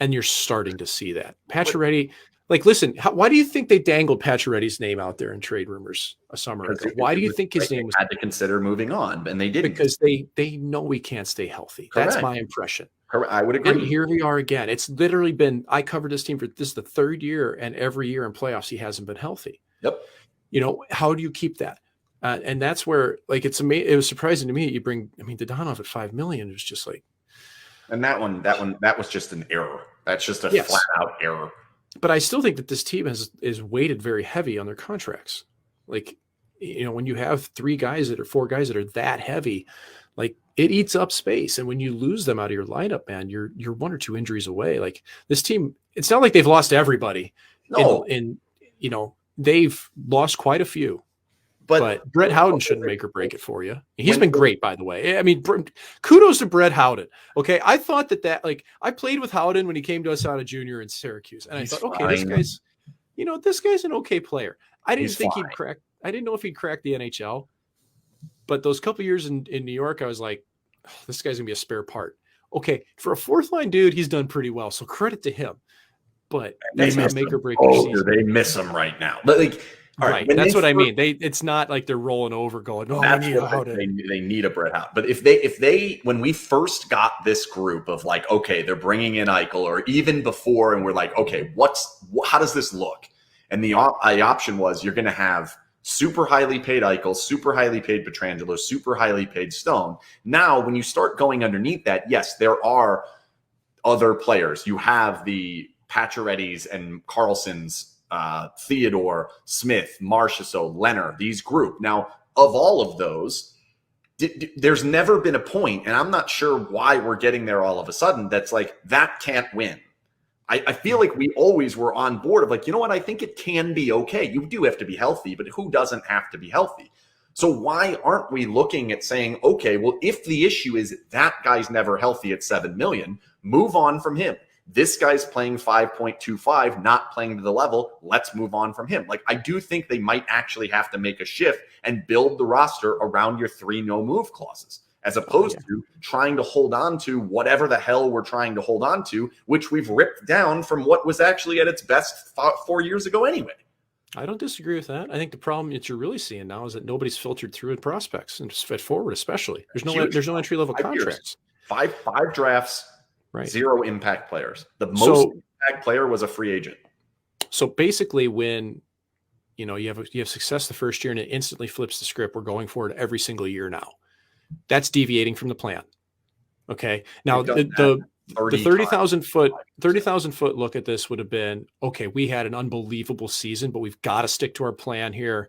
And you're starting to see that. Pacioretty, like, listen, why do you think they dangled Pacioretty's name out there in trade rumors a summer ago? Why do you think his name was... had to consider moving on, and they didn't? Because they know he can't stay healthy. Correct. That's my impression. Correct. I would agree. And here we are again. It's literally been, I covered this team this is the 3rd year, and every year in playoffs, he hasn't been healthy. Yep. You know, how do you keep that? And that's where, like, it was surprising to me. You bring, I mean, Dadonov at $5 million. It was just like, and that was just an error. That's just a flat out error. But I still think that this team is weighted very heavy on their contracts. Like, you know, when you have 4 guys that are that heavy, like, it eats up space. And when you lose them out of your lineup, man, you're 1 or 2 injuries away. Like, this team, it's not like they've lost everybody. No. In you know, they've lost quite a few. But Brett Howden shouldn't make or break it for you. He's been great, by the way. I mean, kudos to Brett Howden. Okay, I thought that like, I played with Howden when he came to us out of junior in Syracuse, and I thought, okay, this guy's an okay player. I didn't think he'd crack. I didn't know if he'd crack the NHL, but those couple years in New York, I was like, oh, this guy's gonna be a spare part. Okay, for a 4th line dude, he's done pretty well. So credit to him. But that's not make or break. They miss him right now. But like. Right, that's what I mean. It's not like they're rolling over, going, "Oh, they need a Brett Howden." But if they, when we first got this group of like, okay, they're bringing in Eichel, or even before, and we're like, okay, how does this look? And the option was you're going to have super highly paid Eichel, super highly paid Pietrangelo, super highly paid Stone. Now, when you start going underneath that, yes, there are other players. You have the Paciorettys and Carlsons. Theodore, Smith, Marchessault, Leonard, these group. Now, of all of those, there's never been a point, and I'm not sure why we're getting there all of a sudden, that's like, that can't win. I feel like we always were on board of like, you know what, I think it can be okay. You do have to be healthy, but who doesn't have to be healthy? So why aren't we looking at saying, okay, well, if the issue is that guy's never healthy at $7 million, move on from him. this guy's playing 5.25, not playing to the level. Let's move on from him. Like, I do think they might actually have to make a shift and build the roster around your 3 no move clauses, as opposed to trying to hold on to whatever the hell we're trying to hold on to, which we've ripped down from what was actually at its best 4 years ago anyway. I don't disagree with that. I think the problem that you're really seeing now is that nobody's filtered through in prospects and fit forward, especially. There's no entry level contracts. Five drafts, right? 0 impact players. The most impact player was a free agent. So basically, when you have success the first year and it instantly flips the script, we're going forward every single year now. That's deviating from the plan. Okay. Now the 30,000 foot look at this would have been, okay, we had an unbelievable season, but we've got to stick to our plan here.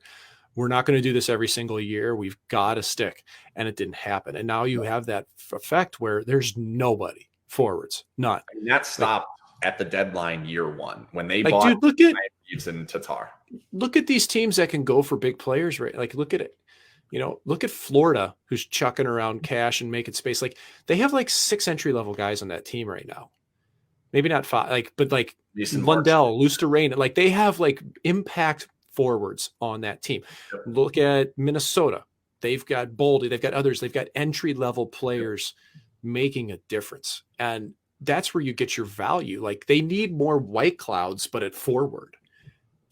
We're not going to do this every single year. We've got to stick. And it didn't happen. And now you have that effect where there's nobody forwards, none. And that stopped at the deadline year 1 when they bought look at Tatar. Look at these teams that can go for big players, right? Like, look at it. Look at Florida, who's chucking around cash and making space. Like, they have like 6 entry-level guys on that team right now. Maybe not 5, but Lundell, Lusterrain. Like, they have like impact forwards on that team. Yep. Look at Minnesota. They've got Boldy. They've got others. They've got entry-level players making a difference. And that's where you get your value. Like, they need more White Clouds, but at forward.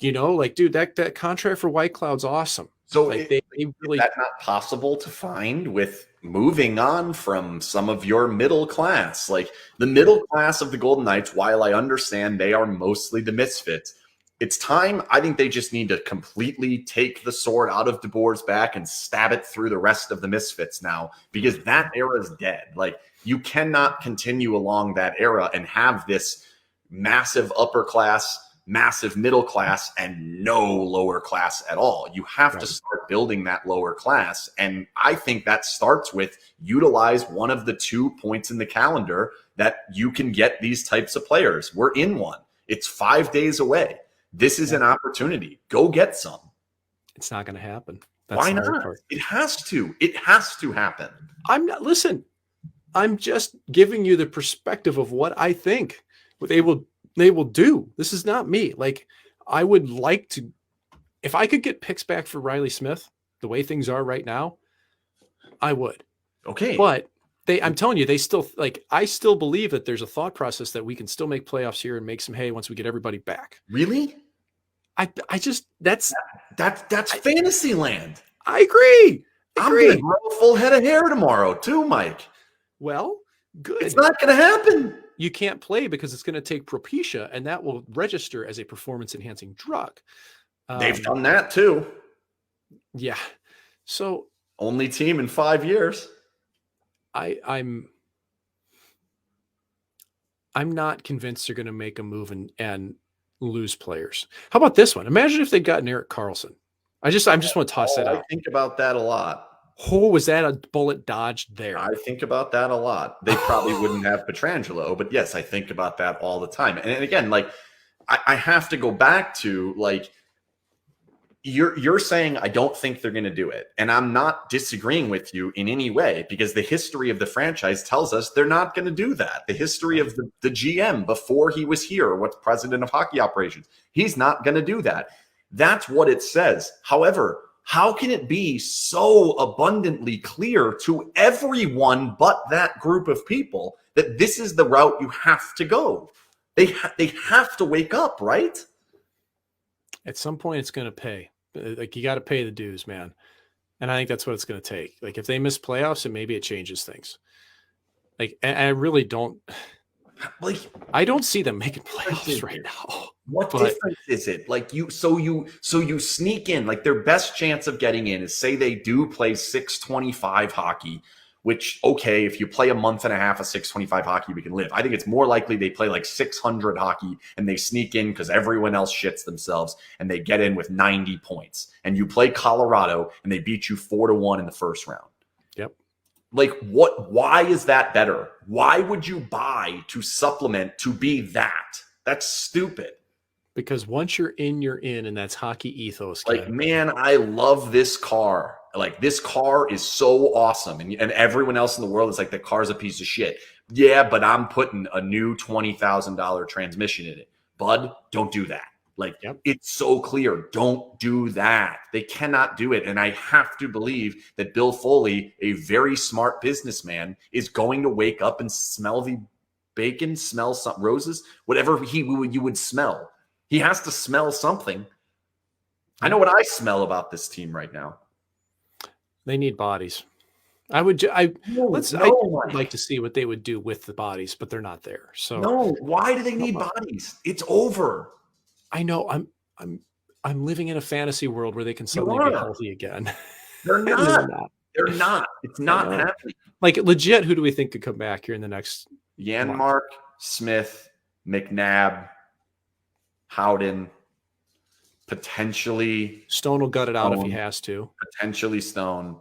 Like, dude, that contract for White Cloud's awesome. So like, they really, is that not possible to find with moving on from some of your middle class? Like, the middle class of the Golden Knights, while I understand they are mostly the misfits, it's time. I think they just need to completely take the sword out of DeBoer's back and stab it through the rest of the misfits now, because that era is dead. Like, you cannot continue along that era and have this massive upper class, massive middle class, and no lower class at all. You have to start building that lower class. And I think that starts with utilize one of the 2 points in the calendar that you can get these types of players. We're in one. It's 5 days away. This is an opportunity. Go get some. It's not going to happen. That's Why not? It has to. It has to happen. Listen, I'm just giving you the perspective of what I think they will do. This is not me. Like, I would like to, if I could get picks back for Riley Smith, the way things are right now, I would. Okay. But I'm telling you, I still believe that there's a thought process that we can still make playoffs here and make some hay once we get everybody back. Really? That's fantasy land. I agree. I'm going to grow a full head of hair tomorrow too, Mike. Well, good. It's not going to happen. You can't play because it's going to take Propecia, and that will register as a performance-enhancing drug. They've done that too. Yeah. So only team in 5 years. I'm not convinced they're going to make a move and lose players. How about this one? Imagine if they'd gotten Erik Karlsson. I just want to toss that out. I think about that a lot. Oh, was that a bullet dodged there? I think about that a lot. They probably wouldn't have Pietrangelo, but yes, I think about that all the time. And again, like, I have to go back to, like, you're saying I don't think they're going to do it. And I'm not disagreeing with you in any way, because the history of the franchise tells us they're not going to do that. The history of the GM before he was here, what's president of hockey operations, he's not going to do that. That's what it says. However, how can it be so abundantly clear to everyone but that group of people that this is the route you have to go? They have to wake up, right? At some point, it's going to pay. Like, you got to pay the dues, man. And I think that's what it's going to take. Like, if they miss playoffs, and maybe it changes things. Like, and I really don't. Like, I don't see them making playoffs right now. What difference is it? Like, so you sneak in. Like, their best chance of getting in is, say they do play 625 hockey, which, okay, if you play a month and a half of 625 hockey, we can live. I think it's more likely they play like 600 hockey and they sneak in because everyone else shits themselves and they get in with 90 points. And you play Colorado and they beat you 4-1 in the first round. Yep. Like, why is that better? Why would you buy to supplement to be that? That's stupid. Because once you're in, and that's hockey ethos. Like, man, I love this car. Like, this car is so awesome. And everyone else in the world is like, the car's a piece of shit. Yeah, but I'm putting a new $20,000 transmission in it. Bud, don't do that. Like, It's so clear. Don't do that. They cannot do it. And I have to believe that Bill Foley, a very smart businessman, is going to wake up and smell the bacon, smell some roses, whatever you would smell. He has to smell something. I know what I smell about this team right now. They need bodies. I'd like to see what they would do with the bodies, but they're not there. So no, why do they need bodies? It's over. I know. I'm living in a fantasy world where they can suddenly be healthy again. They're not. They're not. It's not happening. Like, legit, who do we think could come back here in the next Yanmark, Smith, McNabb, Howden, potentially Stone will gut it out if he has to. Potentially Stone.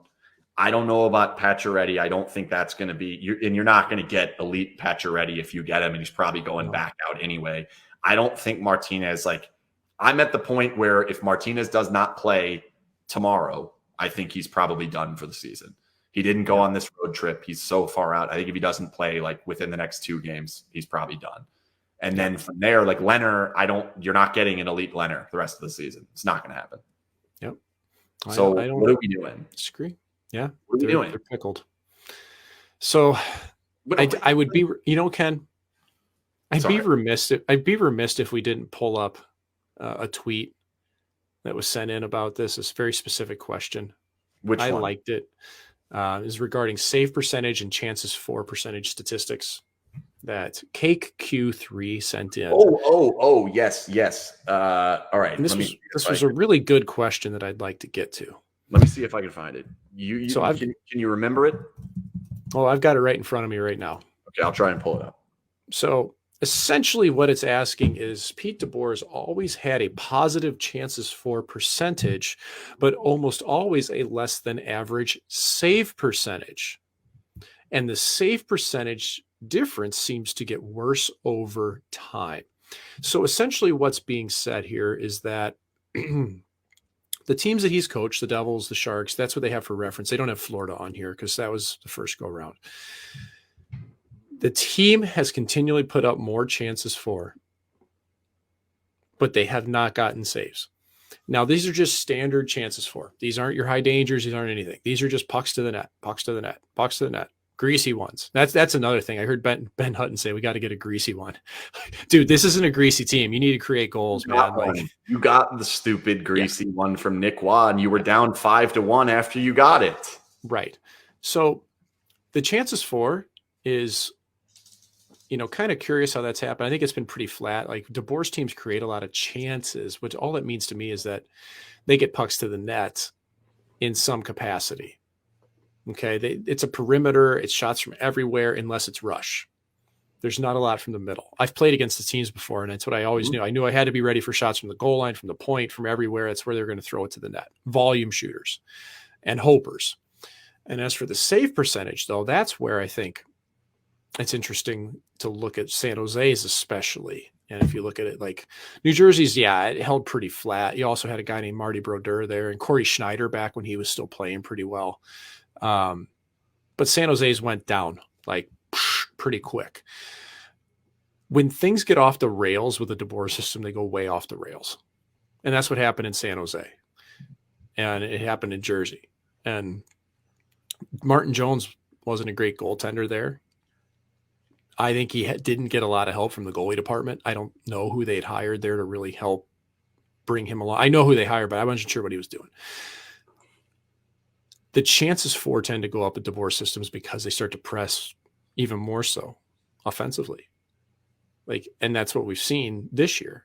I don't know about Pacioretty. I don't think that's going to be you're not going to get elite Pacioretty if you get him, and he's probably going back out anyway. I don't think Martinez, I'm at the point where if Martinez does not play tomorrow, I think he's probably done for the season. He didn't go on this road trip. He's so far out. I think if he doesn't play within the next 2 games, he's probably done. And then from there, Leonard, you're not getting an elite Leonard the rest of the season. It's not going to happen. Yep. So what are we doing? Disagree. Yeah. What are we doing? They're pickled. So I would be, Ken, I'd be remiss if we didn't pull up a tweet that was sent in about this. This very specific question. Which one? I liked it. Is regarding save percentage and chances for percentage statistics that Cake Q3 sent in. Oh, yes. All right. And this was a really good question that I'd like to get to. Let me see if I can find it. Can you remember it? Oh, I've got it right in front of me right now. Okay, I'll try and pull it up. So essentially what it's asking is Pete DeBoer has always had a positive chances for percentage, but almost always a less than average save percentage. And the save percentage difference seems to get worse over time. So essentially what's being said here is that the teams that he's coached, the Devils, the Sharks, that's what they have for reference. They don't have Florida on here because that was the first go round. The team has continually put up more chances for, but they have not gotten saves. Now, these are just standard chances for. These aren't your high dangers. These aren't anything. These are just pucks to the net, pucks to the net, pucks to the net. Greasy ones. That's another thing. I heard Ben Hutton say we got to get a greasy one. Dude, this isn't a greasy team. You need to create goals, man. You got the stupid greasy one from Nick Waugh, and you were down 5-1 after you got it. Right. So the chances for is, kind of curious how that's happened. I think it's been pretty flat. DeBoer's teams create a lot of chances, which all that means to me is that they get pucks to the net in some capacity. Okay, it's a perimeter. It's shots from everywhere unless it's rush. There's not a lot from the middle. I've played against the teams before, and that's what I always knew. I knew I had to be ready for shots from the goal line, from the point, from everywhere. That's where they're going to throw it to the net. Volume shooters and hopers. And as for the save percentage, though, that's where I think it's interesting to look at San Jose's especially. And if you look at it New Jersey's, it held pretty flat. You also had a guy named Marty Brodeur there and Corey Schneider back when he was still playing pretty well. But San Jose's went down pretty quick. When things get off the rails with the DeBoer system, they go way off the rails. And that's what happened in San Jose. And it happened in Jersey. And Martin Jones wasn't a great goaltender there. I think he didn't get a lot of help from the goalie department. I don't know who they'd hired there to really help bring him along. I know who they hired, but I wasn't sure what he was doing. The chances for tend to go up with DeBoer systems because they start to press even more so offensively. And that's what we've seen this year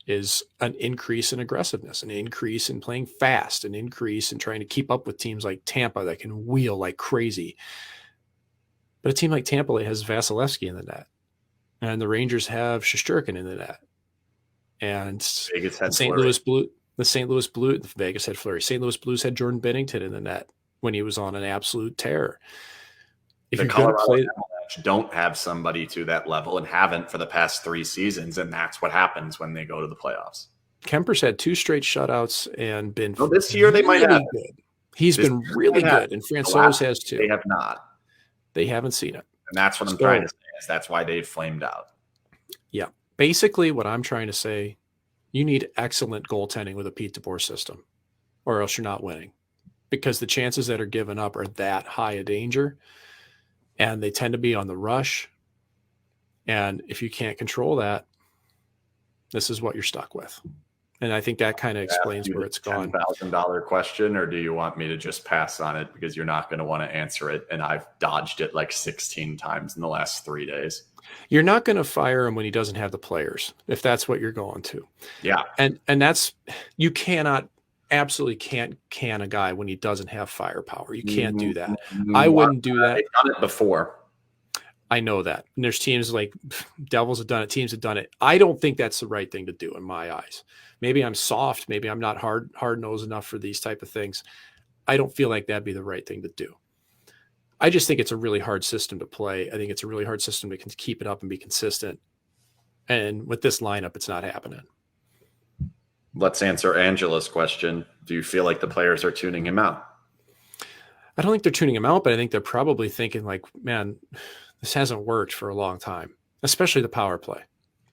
is an increase in aggressiveness, an increase in playing fast, an increase in trying to keep up with teams like Tampa that can wheel like crazy. But a team like Tampa has Vasilevsky in the net, and the Rangers have Shesterkin in the net, and Vegas had St. Louis Blue. The St. Louis Blue, Vegas had Fleury. St. Louis Blues had Jordan Binnington in the net when he was on an absolute tear. If the Colorado Avalanche don't have somebody to that level and haven't for the past 3 seasons, and that's what happens when they go to the playoffs. Kemper's had 2 straight shutouts and been this year they might have good. He's been really good, and Francouz has too. They have not. They haven't seen it. And that's what I'm trying to say. Is that's why they flamed out. Yeah. Basically, what I'm trying to say, you need excellent goaltending with a Pete DeBoer system, or else you're not winning, because the chances that are given up are that high a danger, and they tend to be on the rush. And if you can't control that, this is what you're stuck with. And I think that kind of explains where it's gone. $10,000 question, or do you want me to just pass on it because you're not going to want to answer it? And I've dodged it like 16 times in the last 3 days. You're not going to fire him when he doesn't have the players, if that's what you're going to. Yeah. And that's, you absolutely can't can a guy when he doesn't have firepower. You can't do that. I wouldn't do that. They've done it before. I know that. And there's teams like Devils have done it. Teams have done it. I don't think that's the right thing to do in my eyes. Maybe I'm soft. Maybe I'm not hard-nosed enough for these type of things. I don't feel like that'd be the right thing to do. I just think it's a really hard system to play. I think it's a really hard system to keep it up and be consistent. And with this lineup, it's not happening. Let's answer Angela's question. Do you feel like the players are tuning him out? I don't think they're tuning him out, but I think they're probably thinking like, man, this hasn't worked for a long time, especially the power play.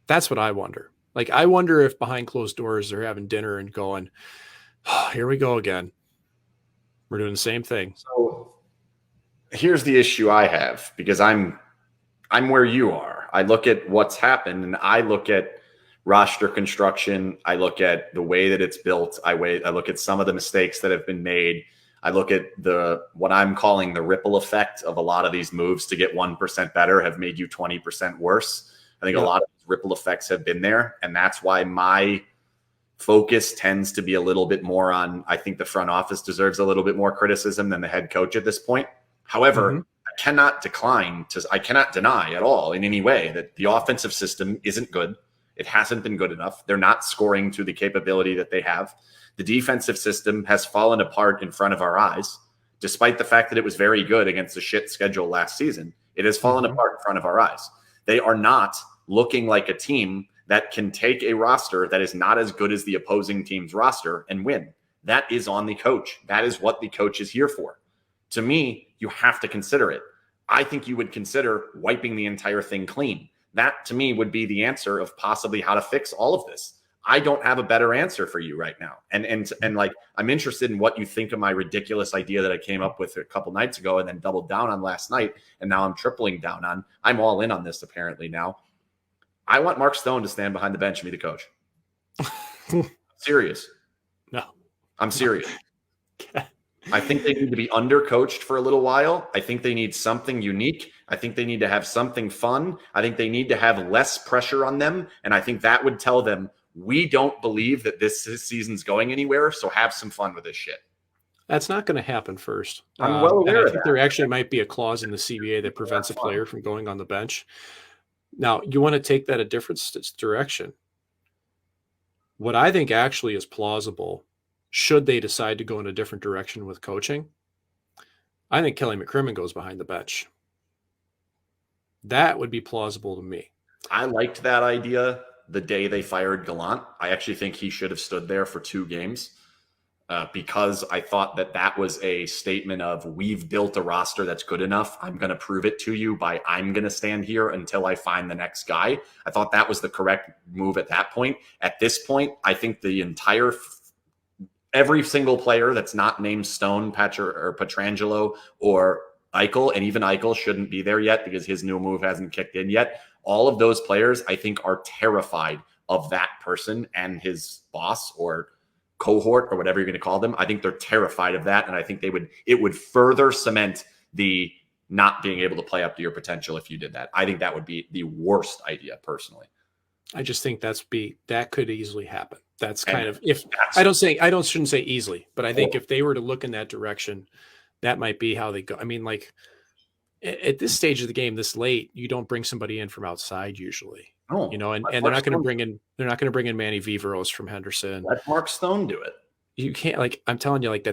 That's what I wonder. Like, I wonder if behind closed doors they're having dinner and going, oh, here we go again. We're doing the same thing. So here's the issue I have, because I'm where you are. I look at what's happened, and I look at roster construction. I look at the way that it's built. I look at some of the mistakes that have been made. I look at what I'm calling the ripple effect of a lot of these moves to get 1% better have made you 20% worse. I think a lot of ripple effects have been there. And that's why my focus tends to be a little bit more on, I think the front office deserves a little bit more criticism than the head coach at this point. However, I cannot deny at all in any way that the offensive system isn't good. It hasn't been good enough. They're not scoring to the capability that they have. The defensive system has fallen apart in front of our eyes, despite the fact that it was very good against the shit schedule last season. It has fallen apart in front of our eyes. They are not looking like a team that can take a roster that is not as good as the opposing team's roster and win. That is on the coach. That is what the coach is here for. To me, you have to consider it. I think you would consider wiping the entire thing clean. That, to me, would be the answer of possibly how to fix all of this. I don't have a better answer for you right now. And like, I'm interested in what you think of my ridiculous idea that I came up with a couple nights ago and then doubled down on last night. And now I'm tripling down on. I'm all in on this apparently now. I want Mark Stone to stand behind the bench and be the coach. Serious. No. I'm serious. I think they need to be undercoached for a little while. I think they need something unique. I think they need to have something fun. I think they need to have less pressure on them. And I think that would tell them, we don't believe that this season's going anywhere, so have some fun with this shit. That's not going to happen first. I'm well aware of that. I think there actually might be a clause in the CBA that prevents a player from going on the bench. Now, you want to take that a different direction. What I think actually is plausible, should they decide to go in a different direction with coaching, I think Kelly McCrimmon goes behind the bench. That would be plausible to me. I liked that idea the day they fired Gallant. I actually think he should have stood there for 2 games because I thought that was a statement of, we've built a roster that's good enough. I'm going to prove it to you by I'm going to stand here until I find the next guy. I thought that was the correct move at that point. At this point, I think the entire every single player that's not named Stone, or Pietrangelo or Eichel, and even Eichel shouldn't be there yet because his new move hasn't kicked in yet. All of those players, I think, are terrified of that person and his boss or cohort or whatever you're going to call them. I think they're terrified of that. And I think it would further cement the not being able to play up to your potential if you did that. I think that would be the worst idea personally. I just think that could easily happen. That's kind of, if shouldn't say easily, but I think if they were to look in that direction, that might be how they go. I mean, like, at this stage of the game, this late, you don't bring somebody in from outside usually. Oh, and they're not going to bring in Manny Viveros from Henderson. Let Mark Stone do it. You can't, like, I'm telling you, like,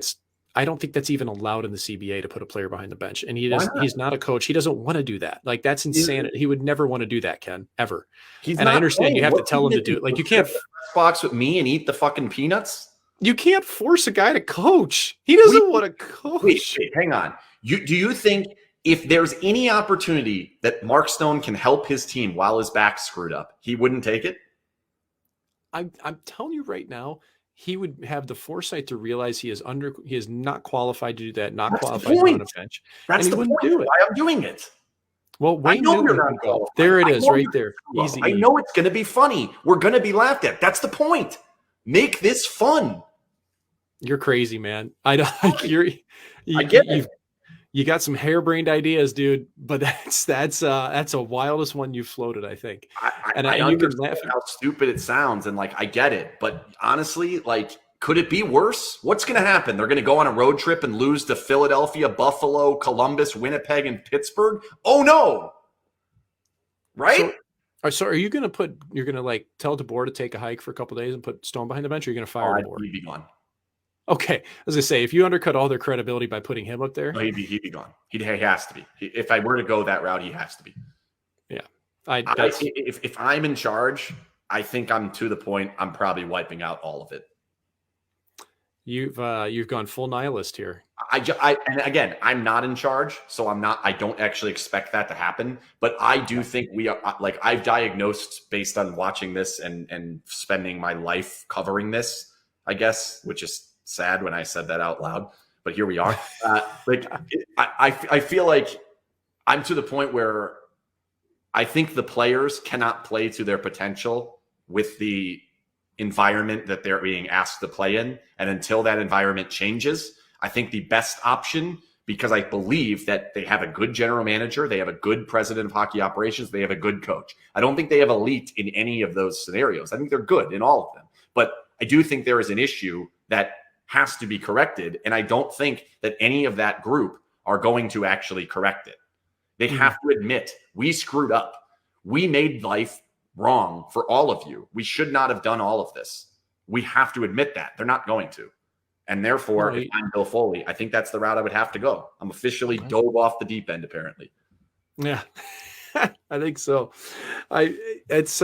I don't think that's even allowed in the CBA to put a player behind the bench. And he's not a coach. He doesn't want to do that. Like, that's insanity. He would never want to do that, Ken, ever. I understand you have to tell him to do it. Like, you can't box with me and eat the fucking peanuts. You can't force a guy to coach. He doesn't want to coach. Wait, hang on. Do you think if there's any opportunity that Mark Stone can help his team while his back's screwed up, he wouldn't take it? I'm telling you right now, he would have the foresight to realize he is not qualified to do that, not qualified to run a bench. That's the point why I'm doing it. Well, Wayne Newton would go. There it is, right there. Easy. I know it's going to be funny. We're going to be laughed at. That's the point. Make this fun. You're crazy, man. I get it. You got some harebrained ideas, dude, but that's a wildest one you floated, I think. I understand how stupid it sounds, and like I get it, but honestly, like, could it be worse? What's going to happen? They're going to go on a road trip and lose to Philadelphia, Buffalo, Columbus, Winnipeg, and Pittsburgh? Oh no! Right? So are you going to you're going to like tell DeBoer to take a hike for a couple of days and put Stone behind the bench, or are you going to fire DeBoer? He'd be gone. Okay, as I say, if you undercut all their credibility by putting him up there, no, he'd be gone. He has to be. If I were to go that route, he has to be. Yeah, if I'm in charge, I think I'm to the point. I'm probably wiping out all of it. You've gone full nihilist here. And again, I'm not in charge, so I don't actually expect that to happen. But I do think we are, like, I've diagnosed based on watching this and spending my life covering this, I guess, which is sad when I said that out loud, but here we are. I feel like I'm to the point where I think the players cannot play to their potential with the environment that they're being asked to play in. And until that environment changes, I think the best option, because I believe that they have a good general manager, they have a good president of hockey operations, they have a good coach. I don't think they have elite in any of those scenarios. I think they're good in all of them. But I do think there is an issue that has to be corrected. And I don't think that any of that group are going to actually correct it. They have to admit, we screwed up. We made life wrong for all of you. We should not have done all of this. We have to admit that. They're not going to. And therefore, if I'm Bill Foley, I think that's the route I would have to go. I'm officially dove off the deep end, apparently. Yeah, I think so. It's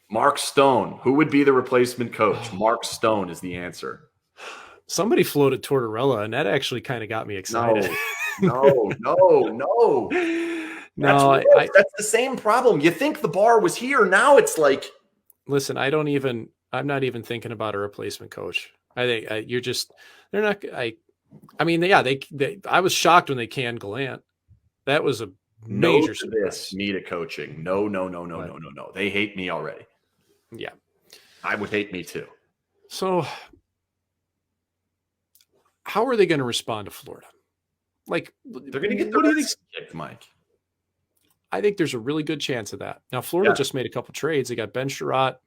Mark Stone. Who would be the replacement coach? Mark Stone is the answer. Somebody floated Tortorella, and that actually kind of got me excited. No. That's the same problem. You think the bar was here. Now it's like, listen, I'm not even thinking about a replacement coach. I think they're not. I mean, I was shocked when they canned Gallant. That was a major surprise. Me to coaching. No. They hate me already. Yeah. I would hate me too. So how are they going to respond to Florida? Like, they're going to get the kicked, Mike. I think there's a really good chance of that. Now, Florida just made a couple trades. They got Ben Sherratt.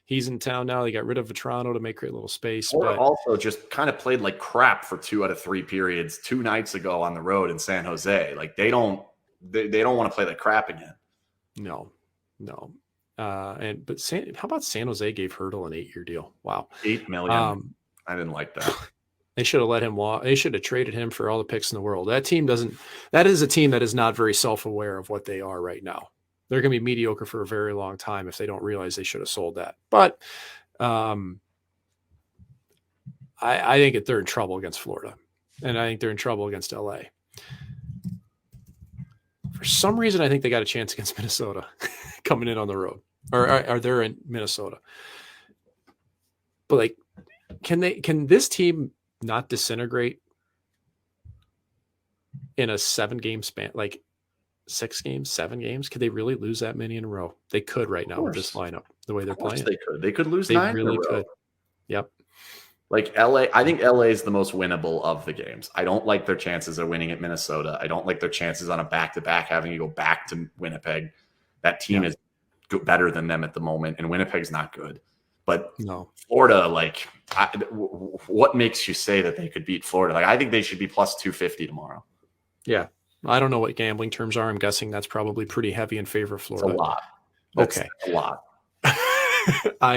He's in town now. They got rid of Vetrano to make a little space. Florida also just kind of played like crap for 2 out of 3 periods 2 nights ago on the road in San Jose. Like they don't want to play like crap again. No. How about San Jose gave Hurdle an 8-year deal? Wow. $8 million. I didn't like that. They should have let him walk. They should have traded him for all the picks in the world. That is a team that is not very self-aware of what they are right now. They're going to be mediocre for a very long time if they don't realize they should have sold that. But I think that they're in trouble against Florida, and I think they're in trouble against LA. For some reason, I think they got a chance against Minnesota coming in on the road, or they're in Minnesota. But like, can this team not disintegrate in a 7-game span, like 6 games, 7 games? Could they really lose that many in a row? They could right now with this lineup, the way they're playing. They could lose 9 really in a row. Could. Yep. Like LA, I think LA is the most winnable of the games. I don't like their chances of winning at Minnesota. I don't like their chances on a back-to-back having to go back to Winnipeg. That team is better than them at the moment, and Winnipeg's not good. But no, Florida, like, what makes you say that they could beat Florida? Like, I think they should be plus 250 tomorrow. Yeah. I don't know what gambling terms are. I'm guessing that's probably pretty heavy in favor of Florida. It's a lot. That's a lot.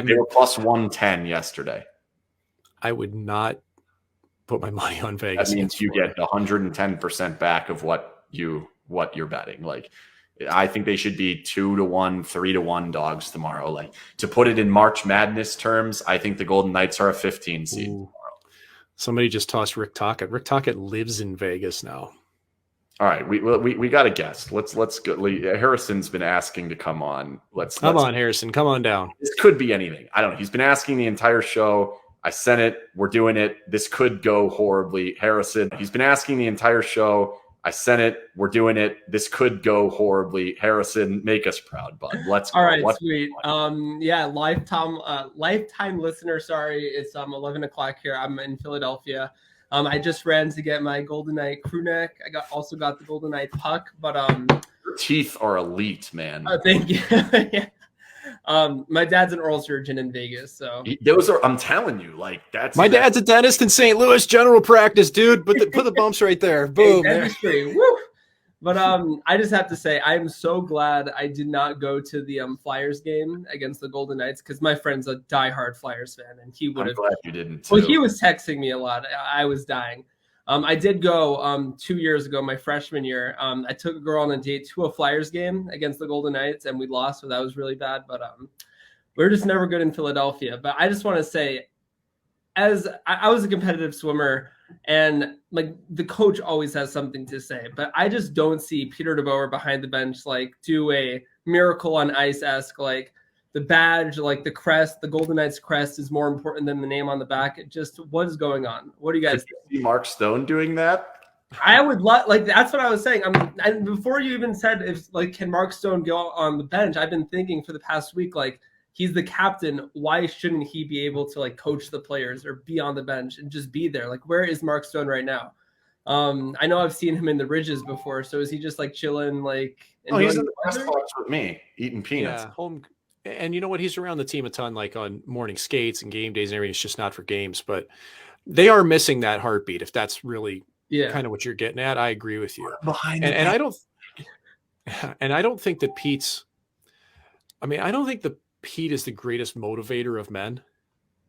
They were plus 110 yesterday. I would not put my money on Vegas. That means you get 110% back of what you're betting. Like, I think they should be 2-1, 3-1 dogs tomorrow. Like, to put it in March Madness terms, I think the Golden Knights are a 15 seed tomorrow. Somebody just tossed Rick Tocchet. Rick Tocchet lives in Vegas now. All right, we got a guest. Let's go. Harrison's been asking to come on. Come on, Harrison, come on down. This could be anything. I don't know. He's been asking the entire show. I sent it. We're doing it. This could go horribly. Harrison, he's been asking the entire show. I sent it. We're doing it. This could go horribly. Harrison, make us proud, bud. Let's go. All right, sweet. Yeah, lifetime listener. Sorry, it's 11 o'clock here. I'm in Philadelphia. I just ran to get my Golden Knight crew neck. I also got the Golden Knight puck, but your teeth are elite, man. Thank you. Yeah. My dad's an oral surgeon in Vegas, so those are. I'm telling you, like my dad's a dentist in St. Louis General Practice, dude. Put the bumps right there. Boom. Dentistry. Woo. But I just have to say, I'm so glad I did not go to the Flyers game against the Golden Knights, because my friend's a diehard Flyers fan, and he would have. I'm glad you didn't. Too. Well, he was texting me a lot. I was dying. I did go 2 years ago, my freshman year. I took a girl on a date to a Flyers game against the Golden Knights, and we lost, so that was really bad. But we're just never good in Philadelphia. But I just want to say, as I was a competitive swimmer, and like the coach always has something to say, but I just don't see Peter DeBoer behind the bench like do a miracle on ice-esque, like the badge, like the crest, the Golden Knights crest is more important than the name on the back. It just, what is going on? What do you guys see Mark Stone doing that? I would love, like, that's what I was saying. And before you even said, if like, can Mark Stone go on the bench? I've been thinking for the past week, like, he's the captain. Why shouldn't he be able to like coach the players or be on the bench and just be there? Like, where is Mark Stone right now? I know I've seen him in the Ridges before. So is he just like chilling? Like, he's in the press box with me eating peanuts. Yeah, home. And you know what? He's around the team a ton, like on morning skates and game days and everything. It's just not for games, but they are missing that heartbeat. If that's really kind of what you're getting at, I agree with you. And I don't think that Pete's. I mean, I don't think that Pete is the greatest motivator of men,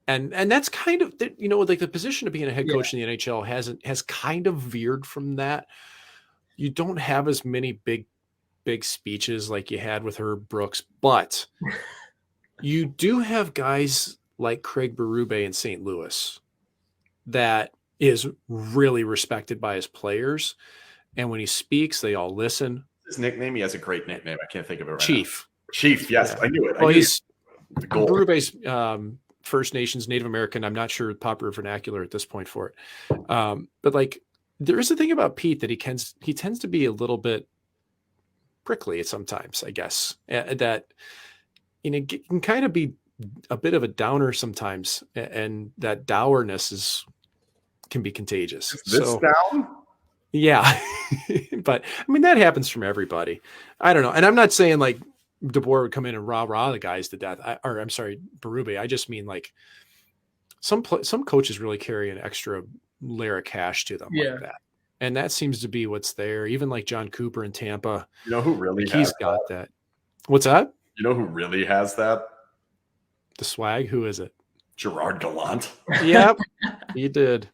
and that's kind of, you know, like the position of being a head coach in the NHL has kind of veered from that. You don't have as many big speeches like you had with Herb Brooks, but you do have guys like Craig Berube in St. Louis that is really respected by his players, and when he speaks, they all listen. His nickname, he has a great nickname. I can't think of it right Chief. now. Chief, yes, yeah. I knew it. Well, he's Berube's First Nations, Native American. I'm not sure popular vernacular at this point for it, but like there is a thing about Pete that he tends to be a little bit prickly sometimes, I guess, that, you know, can kind of be a bit of a downer sometimes, and that dourness can be contagious. Is this down? Yeah. But I mean, that happens from everybody. I don't know. And I'm not saying like DeBoer would come in and rah the guys to death. I'm sorry, Berube. I just mean like some coaches really carry an extra layer of cash to them like that. And that seems to be what's there. Even like John Cooper in Tampa. You know who really he's got that. What's that? You know who really has that? The swag? Who is it? Gerard Gallant. Yep, he did.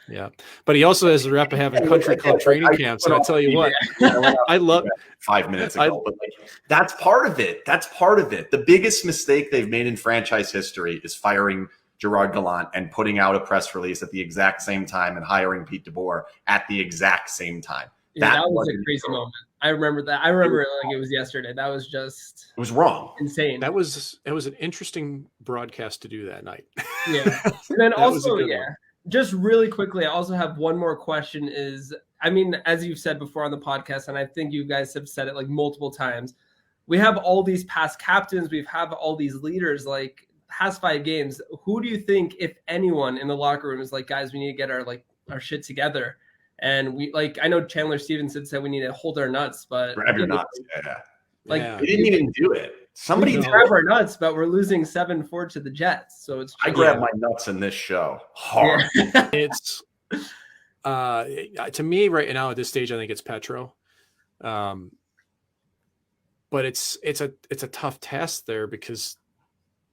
Yeah. But he also has the rep of having country club training camps. And I tell you what, I love 5 minutes ago. But like, that's part of it. That's part of it. The biggest mistake they've made in franchise history is firing Gerard Gallant and putting out a press release at the exact same time and hiring Pete DeBoer at the exact same time. Yeah, that was a crazy moment. I remember that. I remember it like it was yesterday. That was just, it was wrong. Insane. It was an interesting broadcast to do that night. Yeah. And then also, just really quickly, I also have one more question is, I mean, as you've said before on the podcast, and I think you guys have said it like multiple times, we have all these past captains, we've had all these leaders, like past 5 games. Who do you think, if anyone in the locker room is like, guys, we need to get our shit together? And we, like, I know Chandler Stevenson said we need to hold our nuts, but grab your nuts. Like, we didn't even do it. Somebody grab our nuts, but we're losing 7-4 to the Jets. So it's, I grab my nuts in this show hard. Yeah. It's to me right now at this stage, I think it's Petro. But it's a tough task there because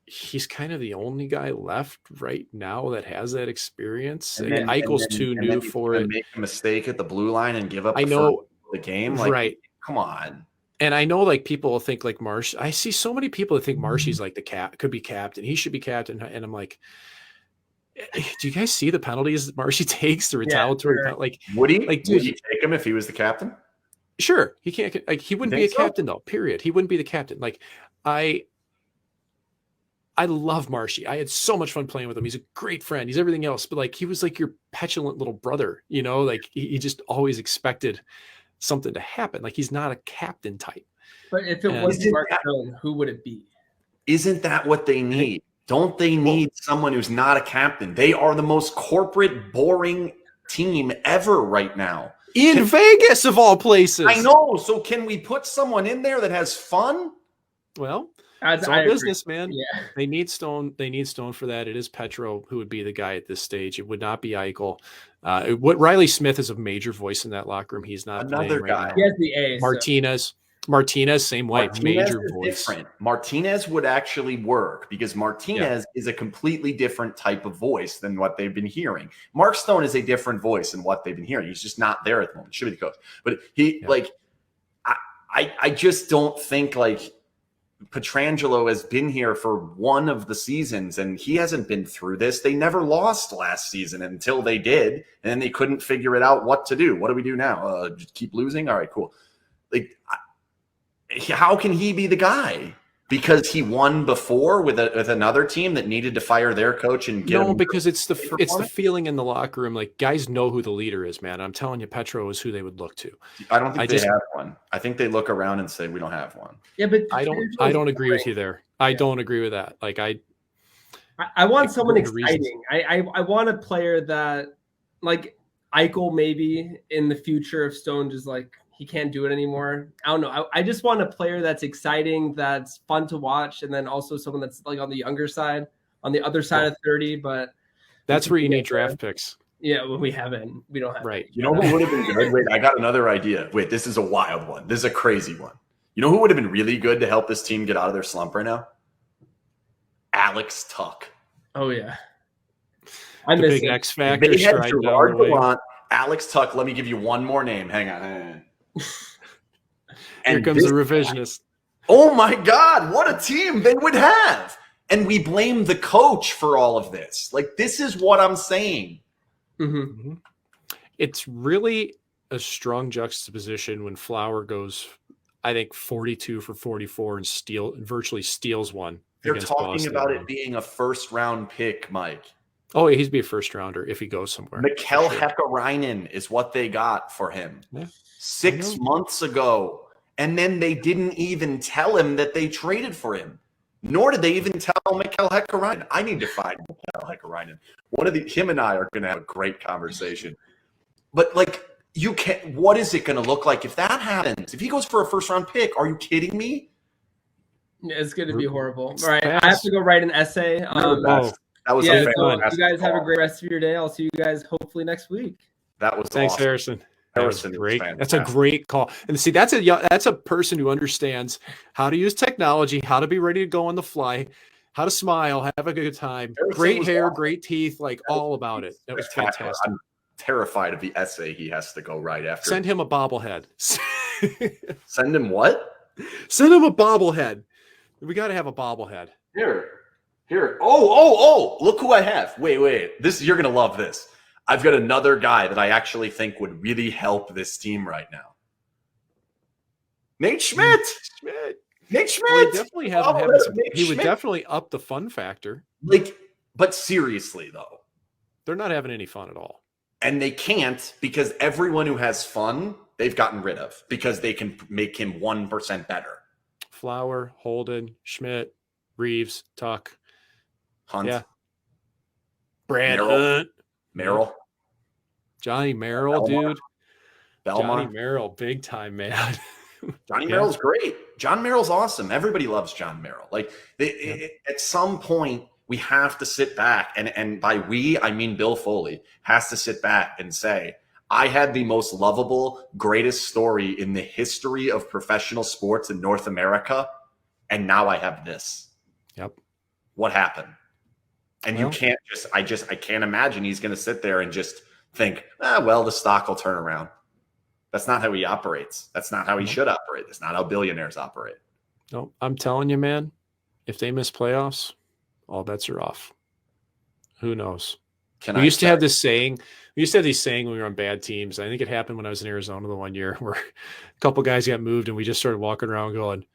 he's kind of the only guy left right now that has that experience. Like, Eichel's too new for it. Make a mistake at the blue line and give up. The game. Like, right? Come on. And I know like people think like Marsh. I see so many people that think Marshy's like could be captain. He should be captain. And I'm like, do you guys see the penalties that Marshy takes, the retaliatory? Would he? Like, would he take him if he was the captain? Sure, he can't. Like, he wouldn't be a Think so? captain though. Period. He wouldn't be the captain. Like, I love Marshy. I had so much fun playing with him. He's a great friend. He's everything else, but like, he was like your petulant little brother. You know, like he just always expected something to happen. Like, he's not a captain type. But if it And- was Mark Stone, who would it be? Isn't that what they need? Don't they need someone who's not a captain? They are the most corporate, boring team ever right now. In Vegas, of all places. I know. So can we put someone in there that has fun? Well, As it's I all agree. business, man. Yeah. They need Stone. They need Stone for that. It is Petro who would be the guy at this stage. It would not be Eichel. What Riley Smith is a major voice in that locker room. He's not Another playing guy. right He now. has the A. So. Martinez, same way. Martinez Major is voice. different. Martinez would actually work because Martinez is a completely different type of voice than what they've been hearing. Mark Stone is a different voice than what they've been hearing. He's just not there at the moment. Should be the coach. But I just don't think like Pietrangelo has been here for one of the seasons and he hasn't been through this. They never lost last season until they did, and then they couldn't figure it out what to do. What do we do now? Just keep losing? All right, cool. Like, how can he be the guy? Because he won before with another team that needed to fire their coach and get him. Because it's the feeling in the locker room. Like, guys know who the leader is, man. I'm telling you, Petro is who they would look to. I don't think they have one. I think they look around and say we don't have one. Yeah, but I don't agree with you there. I don't agree with that. Like, I want someone for the exciting. I want a player that, like Eichel, maybe in the future if Stone just like he can't do it anymore. I don't know. I just want a player that's exciting, that's fun to watch, and then also someone that's like on the younger side, on the other side of 30. But that's where you need draft picks. Yeah, when we don't have right. You know who would have been good? Wait, I got another idea. Wait, this is a wild one. This is a crazy one. You know who would have been really good to help this team get out of their slump right now? Alex Tuck. Oh yeah, I miss big X Factor. They had Gerard Gallant, Alex Tuck. Let me give you one more name. Hang on. Here comes the revisionist. Oh my God, what a team they would have. And we blame the coach for all of this. Like, this is what I'm saying. Mm-hmm. It's really a strong juxtaposition when Flower goes, I think, 42 for 44 and virtually steals one. They're talking about it being a first-round pick, Mike. Oh, yeah, he'd be a first-rounder if he goes somewhere. Mikkel Häkkinen is what they got for him 6 months ago. And then they didn't even tell him that they traded for him. Nor did they even tell Mikkel Häkkinen. I need to find Mikkel Häkkinen. Him and I are going to have a great conversation. But, like, you can't – what is it going to look like if that happens? If he goes for a first-round pick, are you kidding me? It's going to be horrible. All right, I have to go write an essay. That was so you guys have a great rest of your day. I'll see you guys hopefully next week. That was Thanks, awesome. Harrison. That was great. That's a great call. And see, that's a person who understands how to use technology, how to be ready to go on the fly, how to smile, have a good time. Great hair, awesome. Great teeth, like all about it. That was fantastic. I'm terrified of the essay he has to go right after. Send him a bobblehead. Send him what? Send him a bobblehead. We got to have a bobblehead. Here. Oh, look who I have. Wait. You're going to love this. I've got another guy that I actually think would really help this team right now. Nate Schmidt. Nate Schmidt. Well, he would definitely up the fun factor. But seriously though, they're not having any fun at all. And they can't, because everyone who has fun, they've gotten rid of because they can make him 1% better. Flower, Holden, Schmidt, Reeves, Tuck, Hunt. Yeah. Brad Hunt. Merrill. Johnny Merrill, dude. Belmar. Johnny Merrill, big time, man. Johnny Merrill's great. John Merrill's awesome. Everybody loves John Merrill. At some point, we have to sit back, and by we, I mean Bill Foley, has to sit back and say, I had the most lovable, greatest story in the history of professional sports in North America, and now I have this. Yep. What happened? And you can't I can't imagine he's going to sit there and just think, the stock will turn around. That's not how he operates. That's not how he should operate. That's not how billionaires operate. No, I'm telling you, man, if they miss playoffs, all bets are off. Who knows? We used to have this saying. We used to have these saying when we were on bad teams. I think it happened when I was in Arizona the one year where a couple guys got moved and we just started walking around going,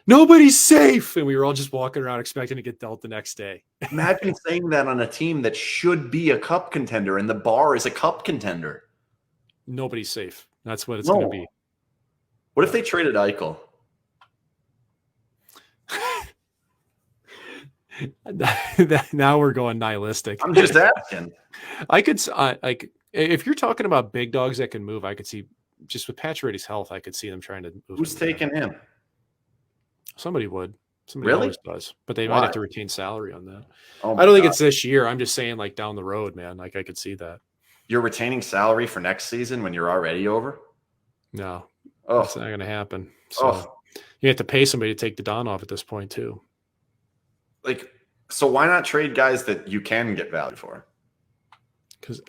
"Nobody's safe," and we were all just walking around expecting to get dealt the next day. Imagine saying that on a team that should be a cup contender, and the bar is a cup contender. Nobody's safe. That's what it's going to be. What if they traded Eichel? Now we're going nihilistic. I'm just asking. I could like if you're talking about big dogs that can move, I could see just with Pacioretty's health, I could see them trying to move. Who's taking him? Somebody would. Somebody Really? always does, but they Why? might have to retain salary on that. Oh I don't think God. it's this year. I'm just saying, like down the road, man. Like I could see that. You're retaining salary for next season when you're already over? No, Oh, that's not going to happen. So you have to pay somebody to take the Don off at this point too. like, so why not trade guys that you can get value for? Because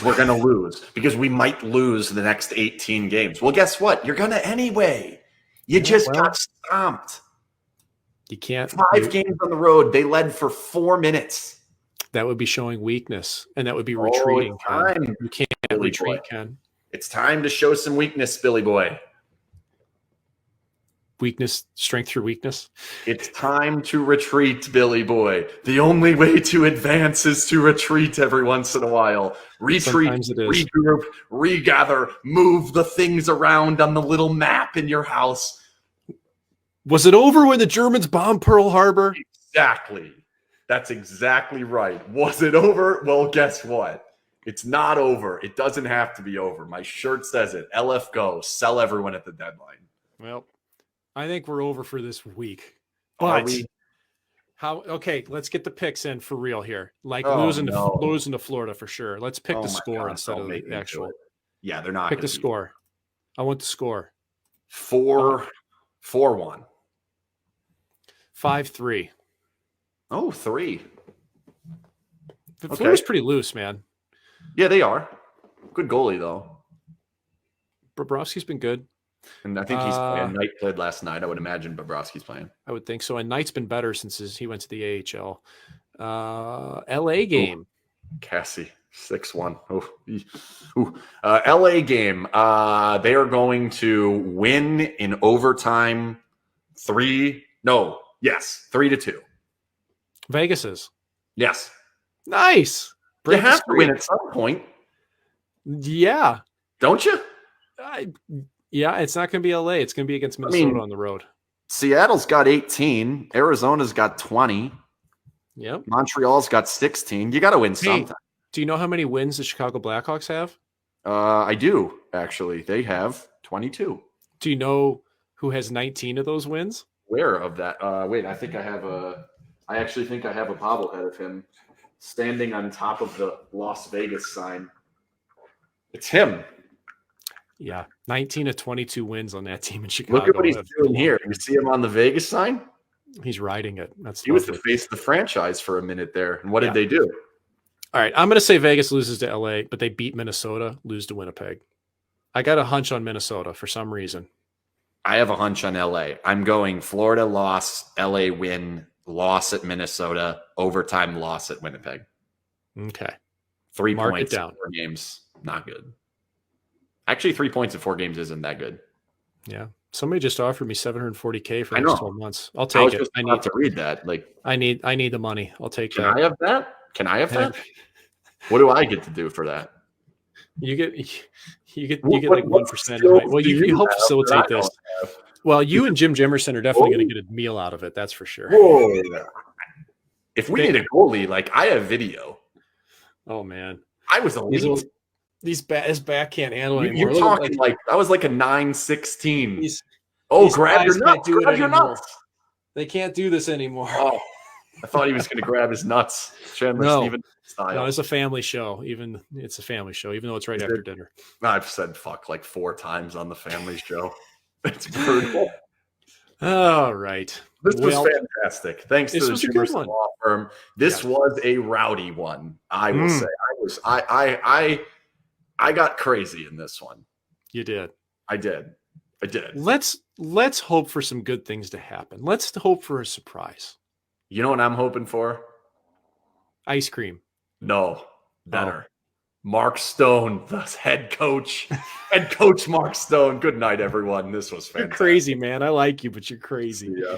we're going to lose. Because we might lose the next 18 games. Well, guess what? You're going to anyway. You just got stomped. You can't. 5 games on the road. They led for 4 minutes. That would be showing weakness, and that would be retreating. Ken. You can't Billy retreat, boy. Ken. It's time to show some weakness, Billy boy. Weakness, strength through weakness. It's time to retreat, Billy boy. The only way to advance is to retreat every once in a while. Retreat, Sometimes it is. regroup, regather, move the things around on the little map in your house. Was it over when the Germans bombed Pearl Harbor? Exactly. That's exactly right. Was it over? Well, guess what? It's not over. It doesn't have to be over. My shirt says it. LF go. Sell everyone at the deadline. Well, I think we're over for this week. Are But we? how? Okay, let's get the picks in for real here. Like Oh, losing no. to Florida for sure. Let's pick Oh the my score God, instead don't of make me the do actual. it. Yeah, they're not. Pick the gonna beat score. I want the score. 4-1. 5-3. Oh, 3. Florida's pretty loose, man. Yeah, they are. Good goalie, though. Bobrovsky's been good. And I think he's playing. Knight played last night. I would imagine Bobrovsky's playing. I would think so. And Knight's been better since he went to the AHL. LA game. Cassie, 6-1. LA game. They are going to win in overtime 3-2. Vegas is. Yes. Nice. You have to win at some point, Yeah. don't you? Yeah, it's not going to be LA. It's going to be against Minnesota on the road. Seattle's got 18. Arizona's got 20. Yep. Montreal's got 16. You got to win sometime. Do you know how many wins the Chicago Blackhawks have? I do, actually. They have 22. Do you know who has 19 of those wins? Where of that? Wait, I actually think I have a bobblehead of him standing on top of the Las Vegas sign. It's him. Yeah, 19 of 22 wins on that team in Chicago. Look at what he's doing here. You see him on the Vegas sign? He's riding it. He was the face of the franchise for a minute there. And what did they do? All right, I'm going to say Vegas loses to LA, but they beat Minnesota, lose to Winnipeg. I got a hunch on Minnesota for some reason. I have a hunch on LA. I'm going Florida loss, LA win, loss at Minnesota, overtime loss at Winnipeg. Okay. 3 Mark points it down. in 4 games. Not good. Actually, 3 points in 4 games isn't that good. Yeah. Somebody just offered me $740K for the I next know. 12 months. I'll I take was it. just I about need to read that. Like, I need the money. I'll take can that. I have that? Can I have that? What do I get to do for that? You get like What 1%. skills Well, do you help have facilitate that I this. don't have? Well, you and Jim Jimerson are definitely going to get a meal out of it. That's for sure. Whoa. If we need a goalie, like I have video. Oh man, I was elite. His back can't handle it You're anymore. talking like I was like a 9-16. These Grab guys your can't nuts. do it Grab your anymore. nuts. They can't do this anymore. Oh, I thought he was going to grab his nuts. Chandler No. Stevens style. No, it's a family show. It's a family show, even though it's right after dinner. I've said fuck like 4 times on the family show. It's brutal. All right. This was fantastic. Thanks to the Jimerson Law Firm. This was a rowdy one. I will say. I got crazy in this one. You did. I did. Let's hope for some good things to happen. Let's hope for a surprise. You know what I'm hoping for? Ice cream. No, better. Mark Stone, the head coach. Head coach Mark Stone. Good night, everyone. This was You're fantastic. crazy, man. I like you, but you're crazy. Yeah.